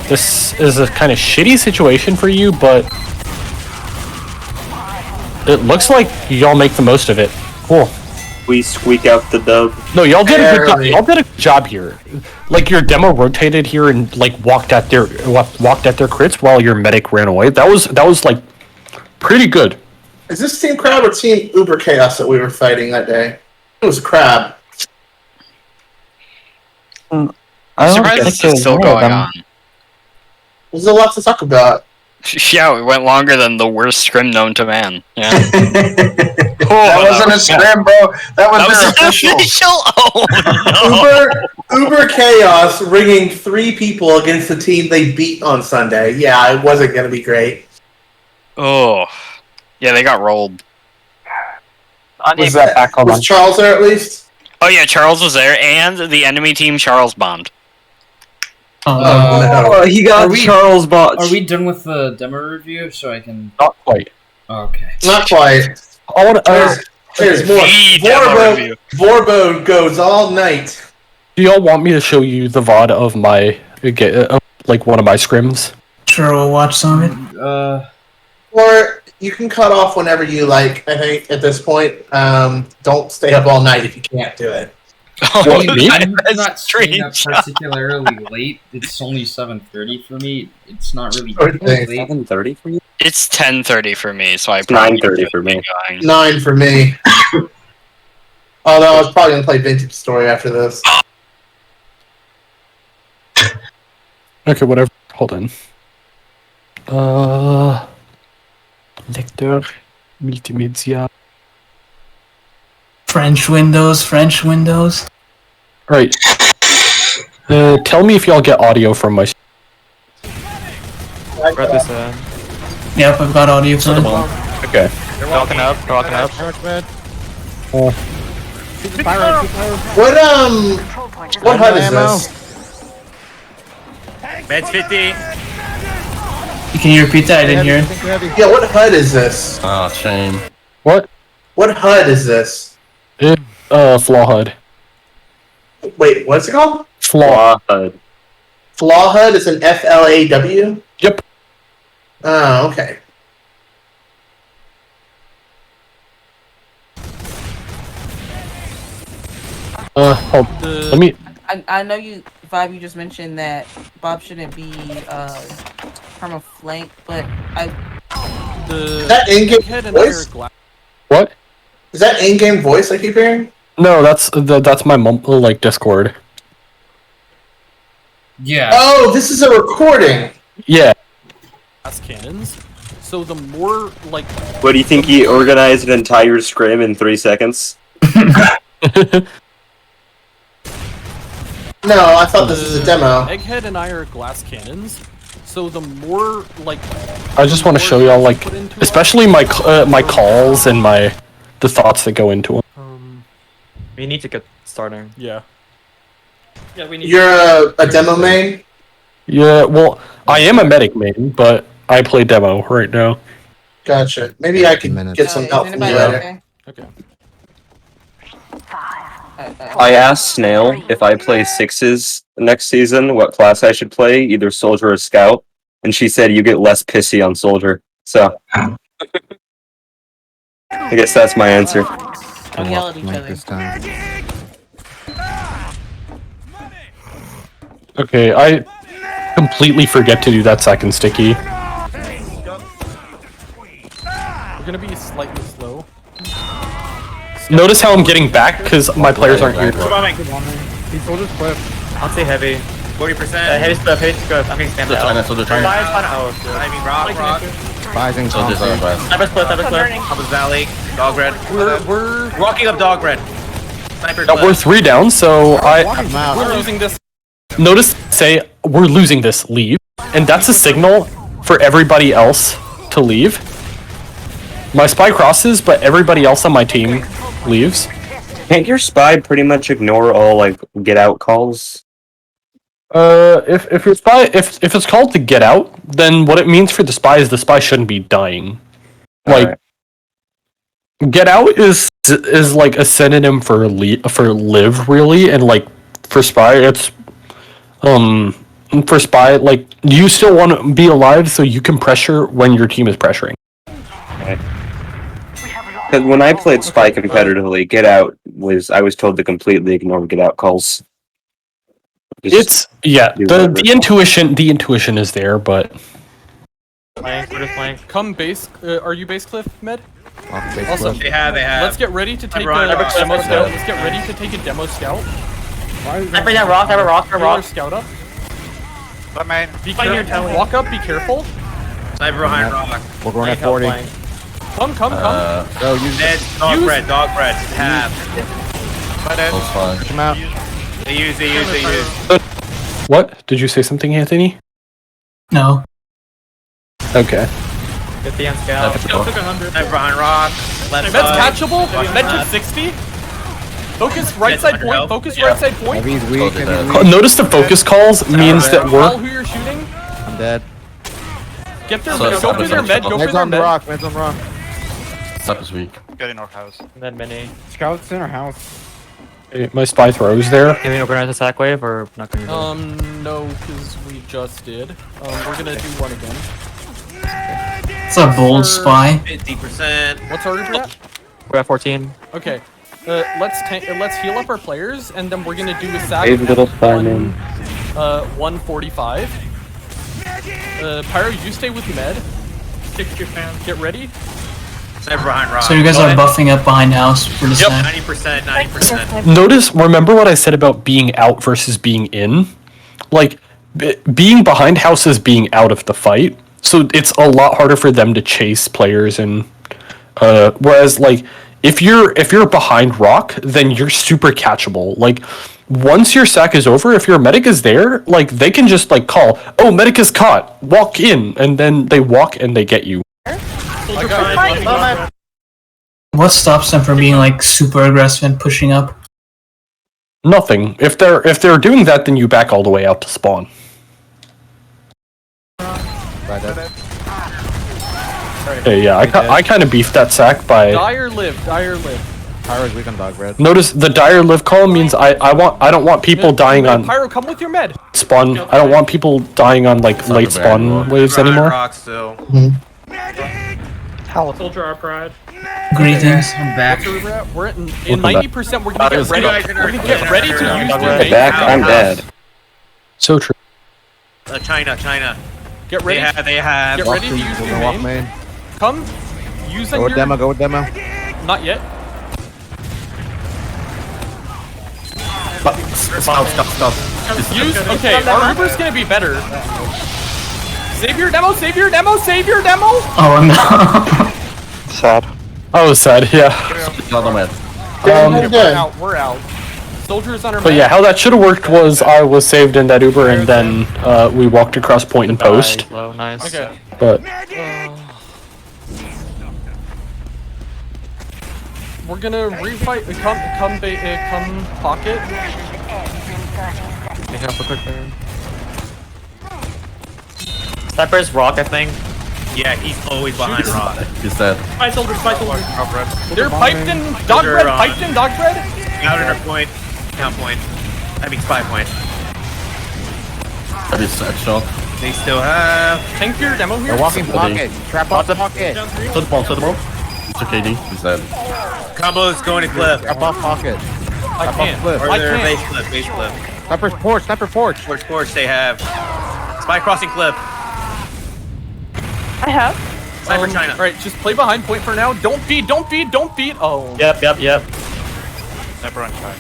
this is a kind of shitty situation for you, but it looks like y'all make the most of it. Cool. We squeak out the dub. No, y'all did a good job. Y'all did a good job here. Your demo rotated here and walked at their crits while your medic ran away. That was pretty good. Is this Team Crab or Team Uber Chaos that we were fighting that day? It was Crab. I'm surprised this is still going on. There's a lot to talk about. Yeah, it went longer than the worst scrim known to man. Yeah. That wasn't a scrim, bro. That was their official. Oh no! Uber Chaos ringing 3 people against the team they beat on Sunday. Yeah, it wasn't going to be great. Oh, yeah, they got rolled. Was Charles there at least? Oh yeah, Charles was there, and the enemy team Charles bombed. Oh, he got Charles bot. Are we done with the demo review so I can... Not quite. Okay. Not quite. There's more. Vorbo goes all night. Do y'all want me to show you the VOD of my one of my scrims? Sure, we'll watch some of it. Or you can cut off whenever you like. I think at this point, don't stay up all night if you can't do it. I'm not staying up particularly late. It's only 7:30 for me. It's not really late. 7:30 for you? It's 10:30 for me, so I It's probably 9:30 for me. 9 for me. Although I was probably gonna play Vintage Story after this. Okay, whatever. Hold on. Lecteur, multimedia. French windows. Right. Tell me if y'all get audio from my. Brought this in. Yep, I've got audio from it. Okay. They're walking up. Oh. What HUD is this? Meds 50. Can you repeat that? I didn't hear it. Yeah, what HUD is this? Oh, shame. What? What HUD is this? Flaw HUD. Wait, what's it called? Flaw. Flaw HUD is an FLAW? Yep. Oh, okay. Hold. Let me. I know you, Vibe, you just mentioned that Bob shouldn't be from a flank, but Is that in-game voice? What? Is that in-game voice I keep hearing? No, that's my mom, like Discord. Yeah. Oh, this is a recording. Yeah. Glass cannons. So the more like. What do you think he organized an entire scrim in 3 seconds? No, I thought this was a demo. Egghead and I are glass cannons. So the more like. I just want to show y'all like, especially my my calls and the thoughts that go into them. We need to get starting. Yeah. Yeah, we need. You're a demo main? Yeah, well, I am a medic main, but I play demo right now. Gotcha. Maybe I can get some help from you later. Okay. I asked Snail if I play sixes next season, what class I should play, either soldier or scout, and she said you get less pissy on soldier. So I guess that's my answer. don't yell at each other. This time. Okay, I completely forget to do that second sticky. We're gonna be slightly slow. Notice how I'm getting back because my players aren't here. Come on, man. I'll say heavy. 40%. Heavy stuff, heavy stuff. I'm getting stamped out. Fire's on. Oh, good. I mean, rock. Rising soldiers on west. Cyber split. Compass Valley. Dog red. We're Walking up dog red. Sniper Now, we're 3 down, so we're losing this. notice say we're losing this. Leave, and that's a signal for everybody else to leave. My spy crosses, but everybody else on my team leaves. Can't your spy pretty much ignore all like get out calls? If your spy if it's called to get out, then what it means for the spy is the spy shouldn't be dying. Like, get out is like a synonym for live really, and like for spy it's for spy like you still want to be alive so you can pressure when your team is pressuring. Because when I played spy competitively, get out I was told to completely ignore get out calls. It's the intuition is there, but Flank, we're just flank. Come base. Are you base cliff med? Also, they have. Let's get ready to take a demo scout. Let's get ready to take a demo scout. I bring that rock. I have a rock. Scout up. But man, Be careful. Walk up. Be careful. Sniper behind rock. We're going at 40. Come. Go, use Dead. Dog red. Have. Close fire. Come out. They use. what? Did you say something, Anthony? No. Okay. 50 on scout. Sniper behind rock. Left Med's side. catchable. Med took 60. Focus right side point. Focus right side point. Heavy's weak. Notice the focus calls means that Call we're who you're shooting. I'm dead. Get their go for their med. Go for Med's their on med. rock. Med's on rock. Sup is weak. Get in our house. And then mini. Scouts in our house. my spy throws there. Can we organize a sack wave or not gonna do No, because we just did. We're gonna do one again. It's a bold spy. 50%. What's our at? We're at 14. Okay. Let's heal up our players, and then we're gonna do a sack. Save little spy man. 145. Pyro, you stay with med. Get ready. Sniper behind rock. So you guys are buffing up behind house for the Yep. snack. 90%. Notice, remember what I said about being out versus being in? Like, being behind house is being out of the fight, so it's a lot harder for them to chase players, and whereas like if you're behind rock, then you're super catchable. Like, once your sack is over, if your medic is there, like they can just like call, oh, medic is caught, walk in, and then they walk and they get you. What stops them from being like super aggressive and pushing up? Nothing. If they're doing that, then you back all the way out to spawn. Okay, yeah, I kind of beefed that sack by. Dire live. Pyro's weak on dog bread. Notice the dire live call means I don't want people dying on Pyro, come with your med. spawn. I don't want people dying on like late spawn waves anymore. Soldier our pride. Greetings. I'm back. We're in 90%. We're gonna get ready. We're gonna get ready to use the Back, I'm dead. So true. China. Get ready. They have. Get ready to use the main. Come. Using your. Go with demo. Not yet. Stop. Use. Okay, our Uber's gonna be better. Save your demo. Oh no. Sad. I was sad, yeah. We're out. Soldiers on our But yeah, how that should have worked was I was saved in that Uber and then we walked across point and post. Nice. Okay. But We're gonna refight. Come pocket. Pick up a quick there. Sniper's Rock, I think. Yeah, he's always behind Rock. He's dead. Spy soldier. They're piped in dog bread. Out in our point. Count point. I mean spy point. That is set shot. They still have. Tank your demo here. They're walking pocket. Trap off the pocket. To the ball. It's a KD. He's dead. Combo is going to cliff. Trap off pocket. I can't. Or their base cliff. Sniper's porch. Porch, they have. Spy crossing cliff. I have. Sniper China. Alright, just play behind point for now. Don't feed. Oh. Yep. Sniper on China.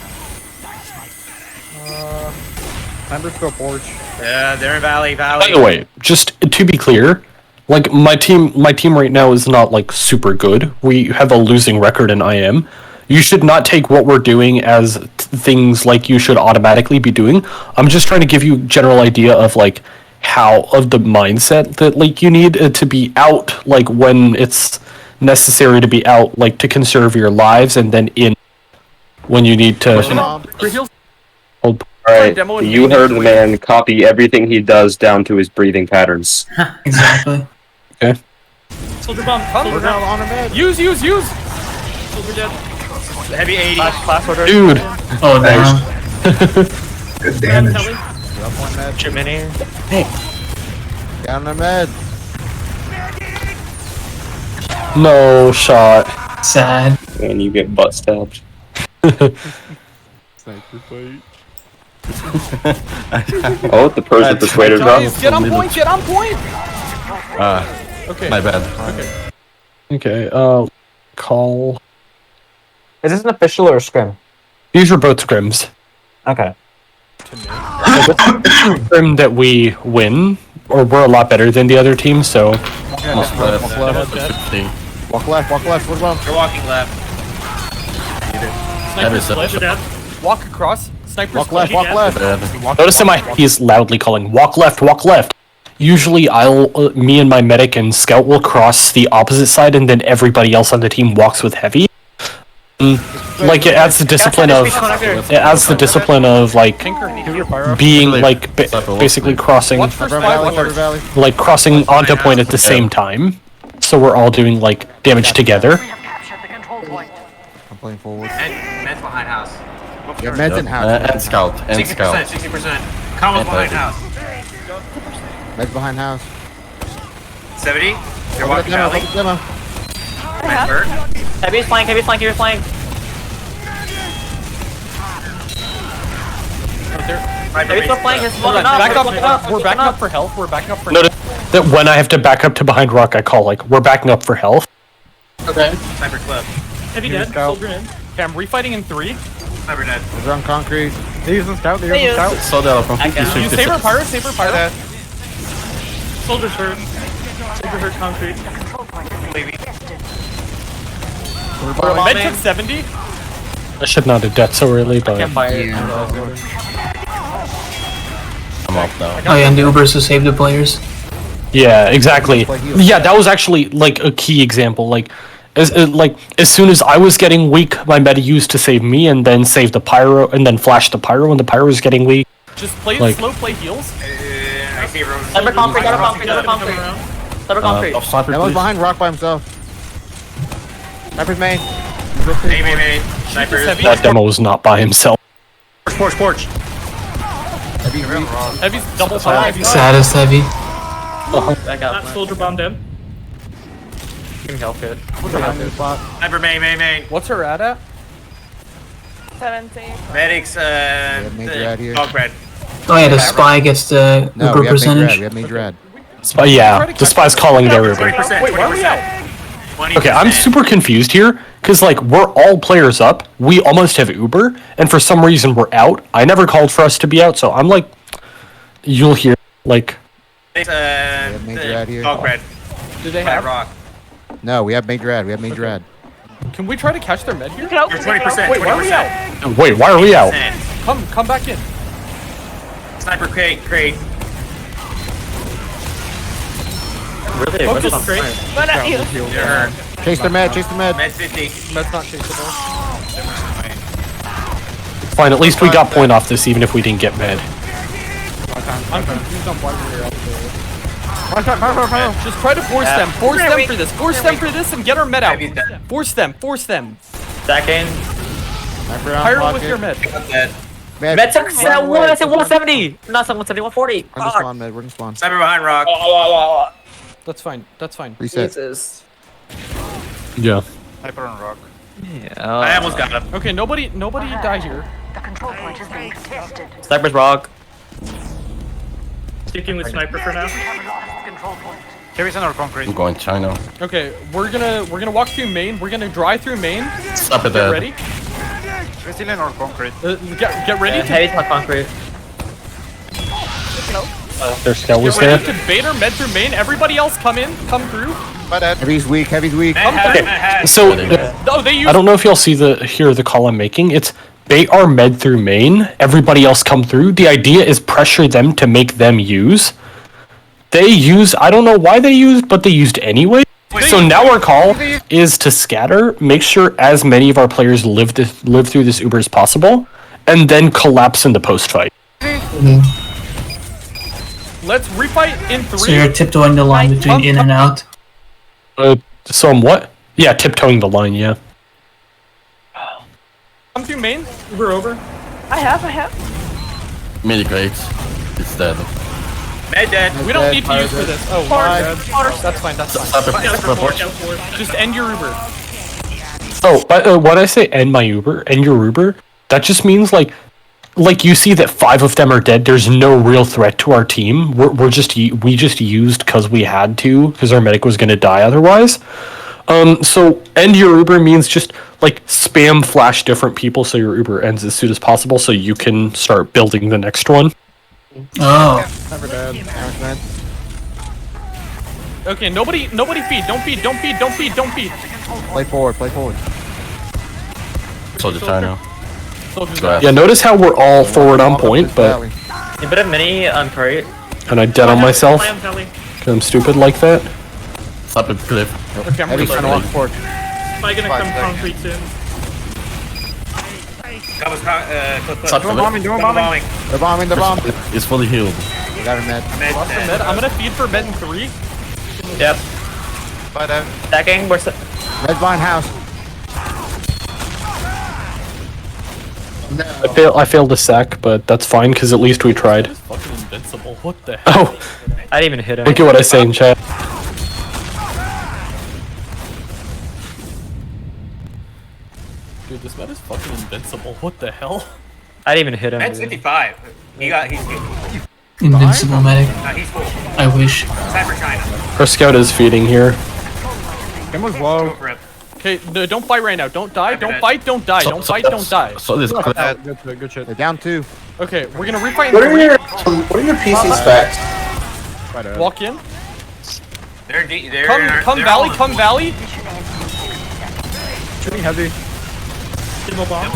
Sniper's go porch. Yeah, they're in Valley. by the way, just to be clear, like my team right now is not like super good. We have a losing record in IM. You should not take what we're doing as things like you should automatically be doing. I'm just trying to give you a general idea of like of the mindset that like you need to be out like when it's necessary to be out, like to conserve your lives, and then in when you need to hold. Alright, you heard the man. Copy everything he does down to his breathing patterns. Exactly. Okay. Soldier bomb. Soldier down on her mid. Use. Soldier dead. Heavy 80. Class order. Dude. Oh damn. Good damage. Jiminy. Hey. Down the med. No shot. Sad. And you get butt stabbed. Sniper fight. Oh, the Persian persuader drop. Get on point. Okay. My bad. Okay. Call. Is this an official or a scrim? These are both scrims. Okay. Scrim that we win, or we're a lot better than the other team, so. Walk left. What about? They're walking left. Sniper's walk across. Sniper's Walk left. Notice that he's loudly calling, walk left. Usually me and my medic and scout will cross the opposite side, and then everybody else on the team walks with heavy. Like it adds the discipline of like being like basically crossing like crossing onto point at the same time, so we're all doing like damage together. I'm playing forward. Med's behind house. Yeah, med's in house. And scout. 60%. Combo's behind house. Med's behind house. 70. They're walking Valley. Demo. Med's hurt. Heavy's flank. Back up. We're backing up for health. Notice that when I have to back up to behind rock, I call like, we're backing up for health. Okay. Sniper clip. Heavy dead. Soldier in. Okay, I'm refighting in 3. Sniper dead. We're on concrete. They're using scout. So they'll You saber pyro. Soldier's hurt. Soldier hurt concrete. Med took 70. I should not have death so early, but I'm up now. Oh yeah, and the Ubers to save the players. yeah, exactly. Yeah, that was actually like a key example. Like as soon as I was getting weak, my meta used to save me, and then save the pyro, and then flash the pyro when the pyro was getting weak. Just play slow play heals. I see everyone. Cyber concrete, Cyber concrete. That was behind Rock by himself. Sniper's main. Main. Sniper. That demo was not by himself. Porch. Heavy's double fire. Saddest heavy. Back up. Soldier bomb dead. Give me health kit. Sniper main. What's her at? 17. Medics, dog bread. Oh yeah, the spy gets the Uber percentage. We have major ad. Yeah, the spy's calling their Uber. Wait, why are we out? Okay, I'm super confused here, because, like, we're all players up, we almost have Uber, and for some reason we're out. I never called for us to be out, so I'm like, you'll hear, like... major ad here. Dog bread. Do they have rock? No, we have major ad. Can we try to catch their med here? You're 20%. Wait, why are we out? Wait, why are we out? Come back in. Sniper crate. Really? Focus straight. Chase the med. Med 50. That's not chaseable. Fine, at least we got point off this, even if we didn't get med. I'm confused on why we're out there. Just try to force them. Force them for this. Force them for this and get our med out. Force them. Second. Pyro with your med. Med took 170. Not 170, 140. We're gonna spawn. Sniper behind rock. That's fine. Reset. Jesus. Yeah. Sniper on rock. Yeah. I almost got him. Okay, nobody die here. The control point is being contested. Sniper's rock. Sticking with sniper for now. We have lost the control point. Carries on our concrete. I'm going China. Okay, we're gonna walk through main. We're gonna drive through main. Stop it Get there. ready. Resilient or concrete. Get ready. Heavy top concrete. Their scout was Get ready there. to bait our med through main. Everybody else come through. Heavy's weak. So, No, they use. I don't know if y'all hear the call I'm making. It's bait our med through main, everybody else come through. The idea is pressure them to make them use. They use, I don't know why they used, but they used anyway. So now our call is to scatter, make sure as many of our players live through this Uber as possible, and then collapse in the post-fight. Let's refight in 3. So you're tiptoeing the line between in and out. Somewhat. Yeah, tiptoeing the line, yeah. Come through main. Uber over. I have. Mini great. It's dead. Med dead. We don't need to use for this. Oh, that's fine. Just end your Uber. Oh, but when I say end my Uber, end your Uber, that just means like you see that 5 of them are dead. There's no real threat to our team. We just used because we had to, because our medic was gonna die otherwise. So end your Uber means just like spam flash different people so your Uber ends as soon as possible, so you can start building the next one. Oh. Never dead. Okay, nobody feed. Don't feed. Play forward. Soldier China. Yeah, notice how we're all forward on point, but A bit of mini on crate. and I dead on myself because I'm stupid like that. Stop it, cliff. Okay, I'm Heavy's trying to walk forward. Am I gonna come concrete soon? They're bombing. They're bombing. It's fully healed. We got her med. Lost the med. I'm gonna feed for med in 3. Yep. Bye, Dad. Stacking. We're Med behind house. I failed a sack, but that's fine because at least we tried. Fucking invincible. What the hell? Oh, I didn't even hit him. look at what I say in chat. Dude, this med is fucking invincible. What the hell? I didn't even hit him. Med's 55. He's Invincible medic. he's full. I wish. Cyber China. Our scout is feeding here. Cameron's low. Okay, no, don't fight right now. Don't die. Don't fight. Don't die. Don't fight. Don't die. So this cliff. Good shit. They're down 2. Okay, we're gonna refight What in are 3. your PC specs? Walk in. They're Come valley. Come valley. Shooting heavy.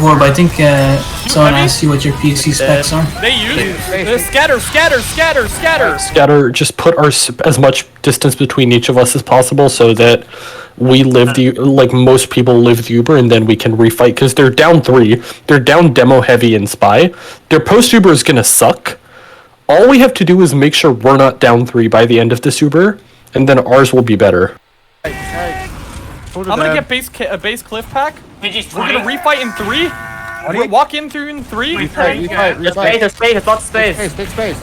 Orb, I think someone asked you what your PC specs are. They use scatter. Scatter, just put as much distance between each of us as possible so that we live the like most people live the Uber, and then we can refight because they're down 3. They're down demo heavy and spy. Their post Uber is gonna suck. All we have to do is make sure we're not down 3 by the end of this Uber, and then ours will be better. I'm gonna get a base cliff pack. We're gonna refight in 3. We'll walk in through in 3. There's space, it's lots of space. Take space.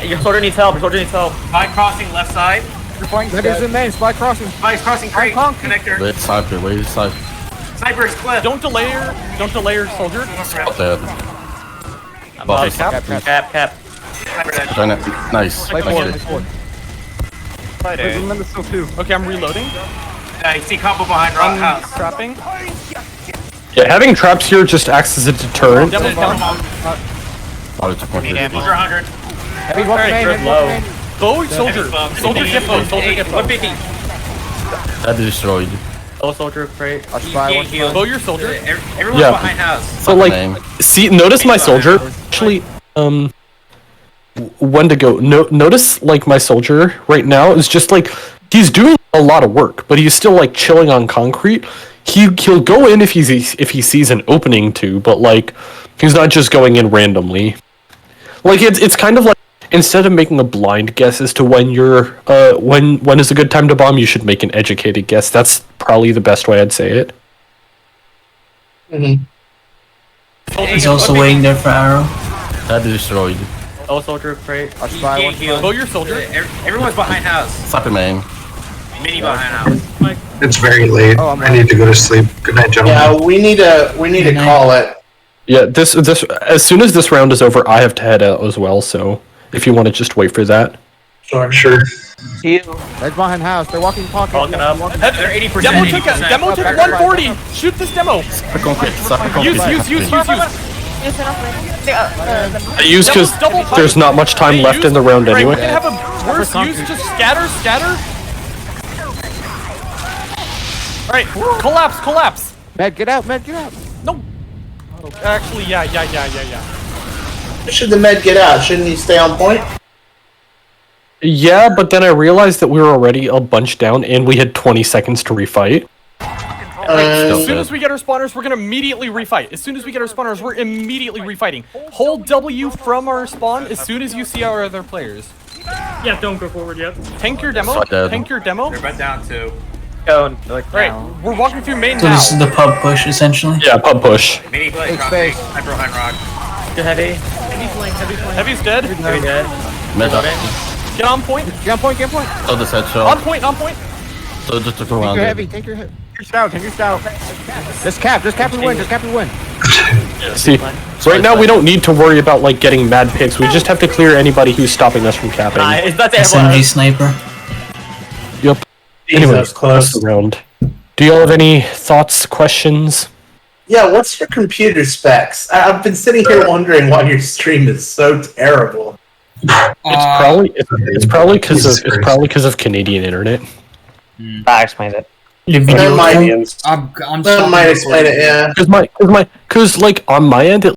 Your soldier needs help, Spy crossing left side. Medics in main, spy crossing. Spy's crossing crate. Connector. Wait, sniper, wait, sniper. Sniper's cliff. Don't delay your soldier. Dead. Okay, cap. Nice. Play Nice. forward. Okay, I'm reloading. You see combo behind rock house. Trapping. Yeah, having traps here just acts as a deterrent. Demo's down. Probably took one hit. These are 100. Heavy walking main, heavy walking main. Go, soldier. Soldier get low. Soldier get low. 150. That destroyed. Oh, soldier, crate. I'll spy one. Go your soldier. Everyone's Yeah. behind house. So like, see, notice my soldier. Actually, Wendigo. Notice like my soldier right now is just like he's doing a lot of work, but he's still like chilling on concrete. He'll go in if he sees an opening to, but like he's not just going in randomly. Like it's kind of like instead of making a blind guess as to when you're when is a good time to bomb, you should make an educated guess. That's probably the best way I'd say it. He's also waiting there for arrow. That destroyed. Oh, soldier, crate. I'll spy one. Go your soldier. Everyone's behind house. Sniper main. Mini behind house. It's very late. I need to go to sleep. Good night, gentlemen. Yeah, we need to call it. Yeah, this as soon as this round is over, I have to head out as well. So if you want to just wait for that. Sure. That's behind house. They're walking pocket. Walking up. They're 80%. Demo took 140. Shoot this demo. Sniper concrete. Sniper concrete. Use. Use because there's not much time left in the round Right, anyway. we can have a worse use. Just scatter. Alright, collapse. Med, get out. No. Actually, yeah. Should the med get out? Shouldn't he stay on point? Yeah, but then I realized that we were already a bunch down and we had 20 seconds to refight. As soon as we get our spawners, we're gonna immediately refight. As soon as we get our spawners, we're immediately refighting. Hold W from our spawn as soon as you see our other players. Yeah, don't go forward yet. Tank your demo. They're about down 2. Go, like, Right, we're walking through main So now. this is the pub push, essentially. Yeah, pub push. Mini play Take crossing. space. Sniper behind rock. Good heavy. Heavy's dead. Heavy dead. Med up. Get on point. Get on point. So this headshot. On point. So just took Take around your it. heavy. Take your heavy. Take your stout. Just cap we win. See, right now we don't need to worry about like getting mad picks. We just have to clear anybody who's stopping us from capping. It's not SMG sniper. Yep. Anyway, that's the round. Do y'all have any thoughts, questions? Yeah, what's your computer specs? I've been sitting here wondering why your stream is so terrible. It's probably because of Canadian internet. I explained it. Your That video might, call? that might explain it. Yeah. Because like on my end,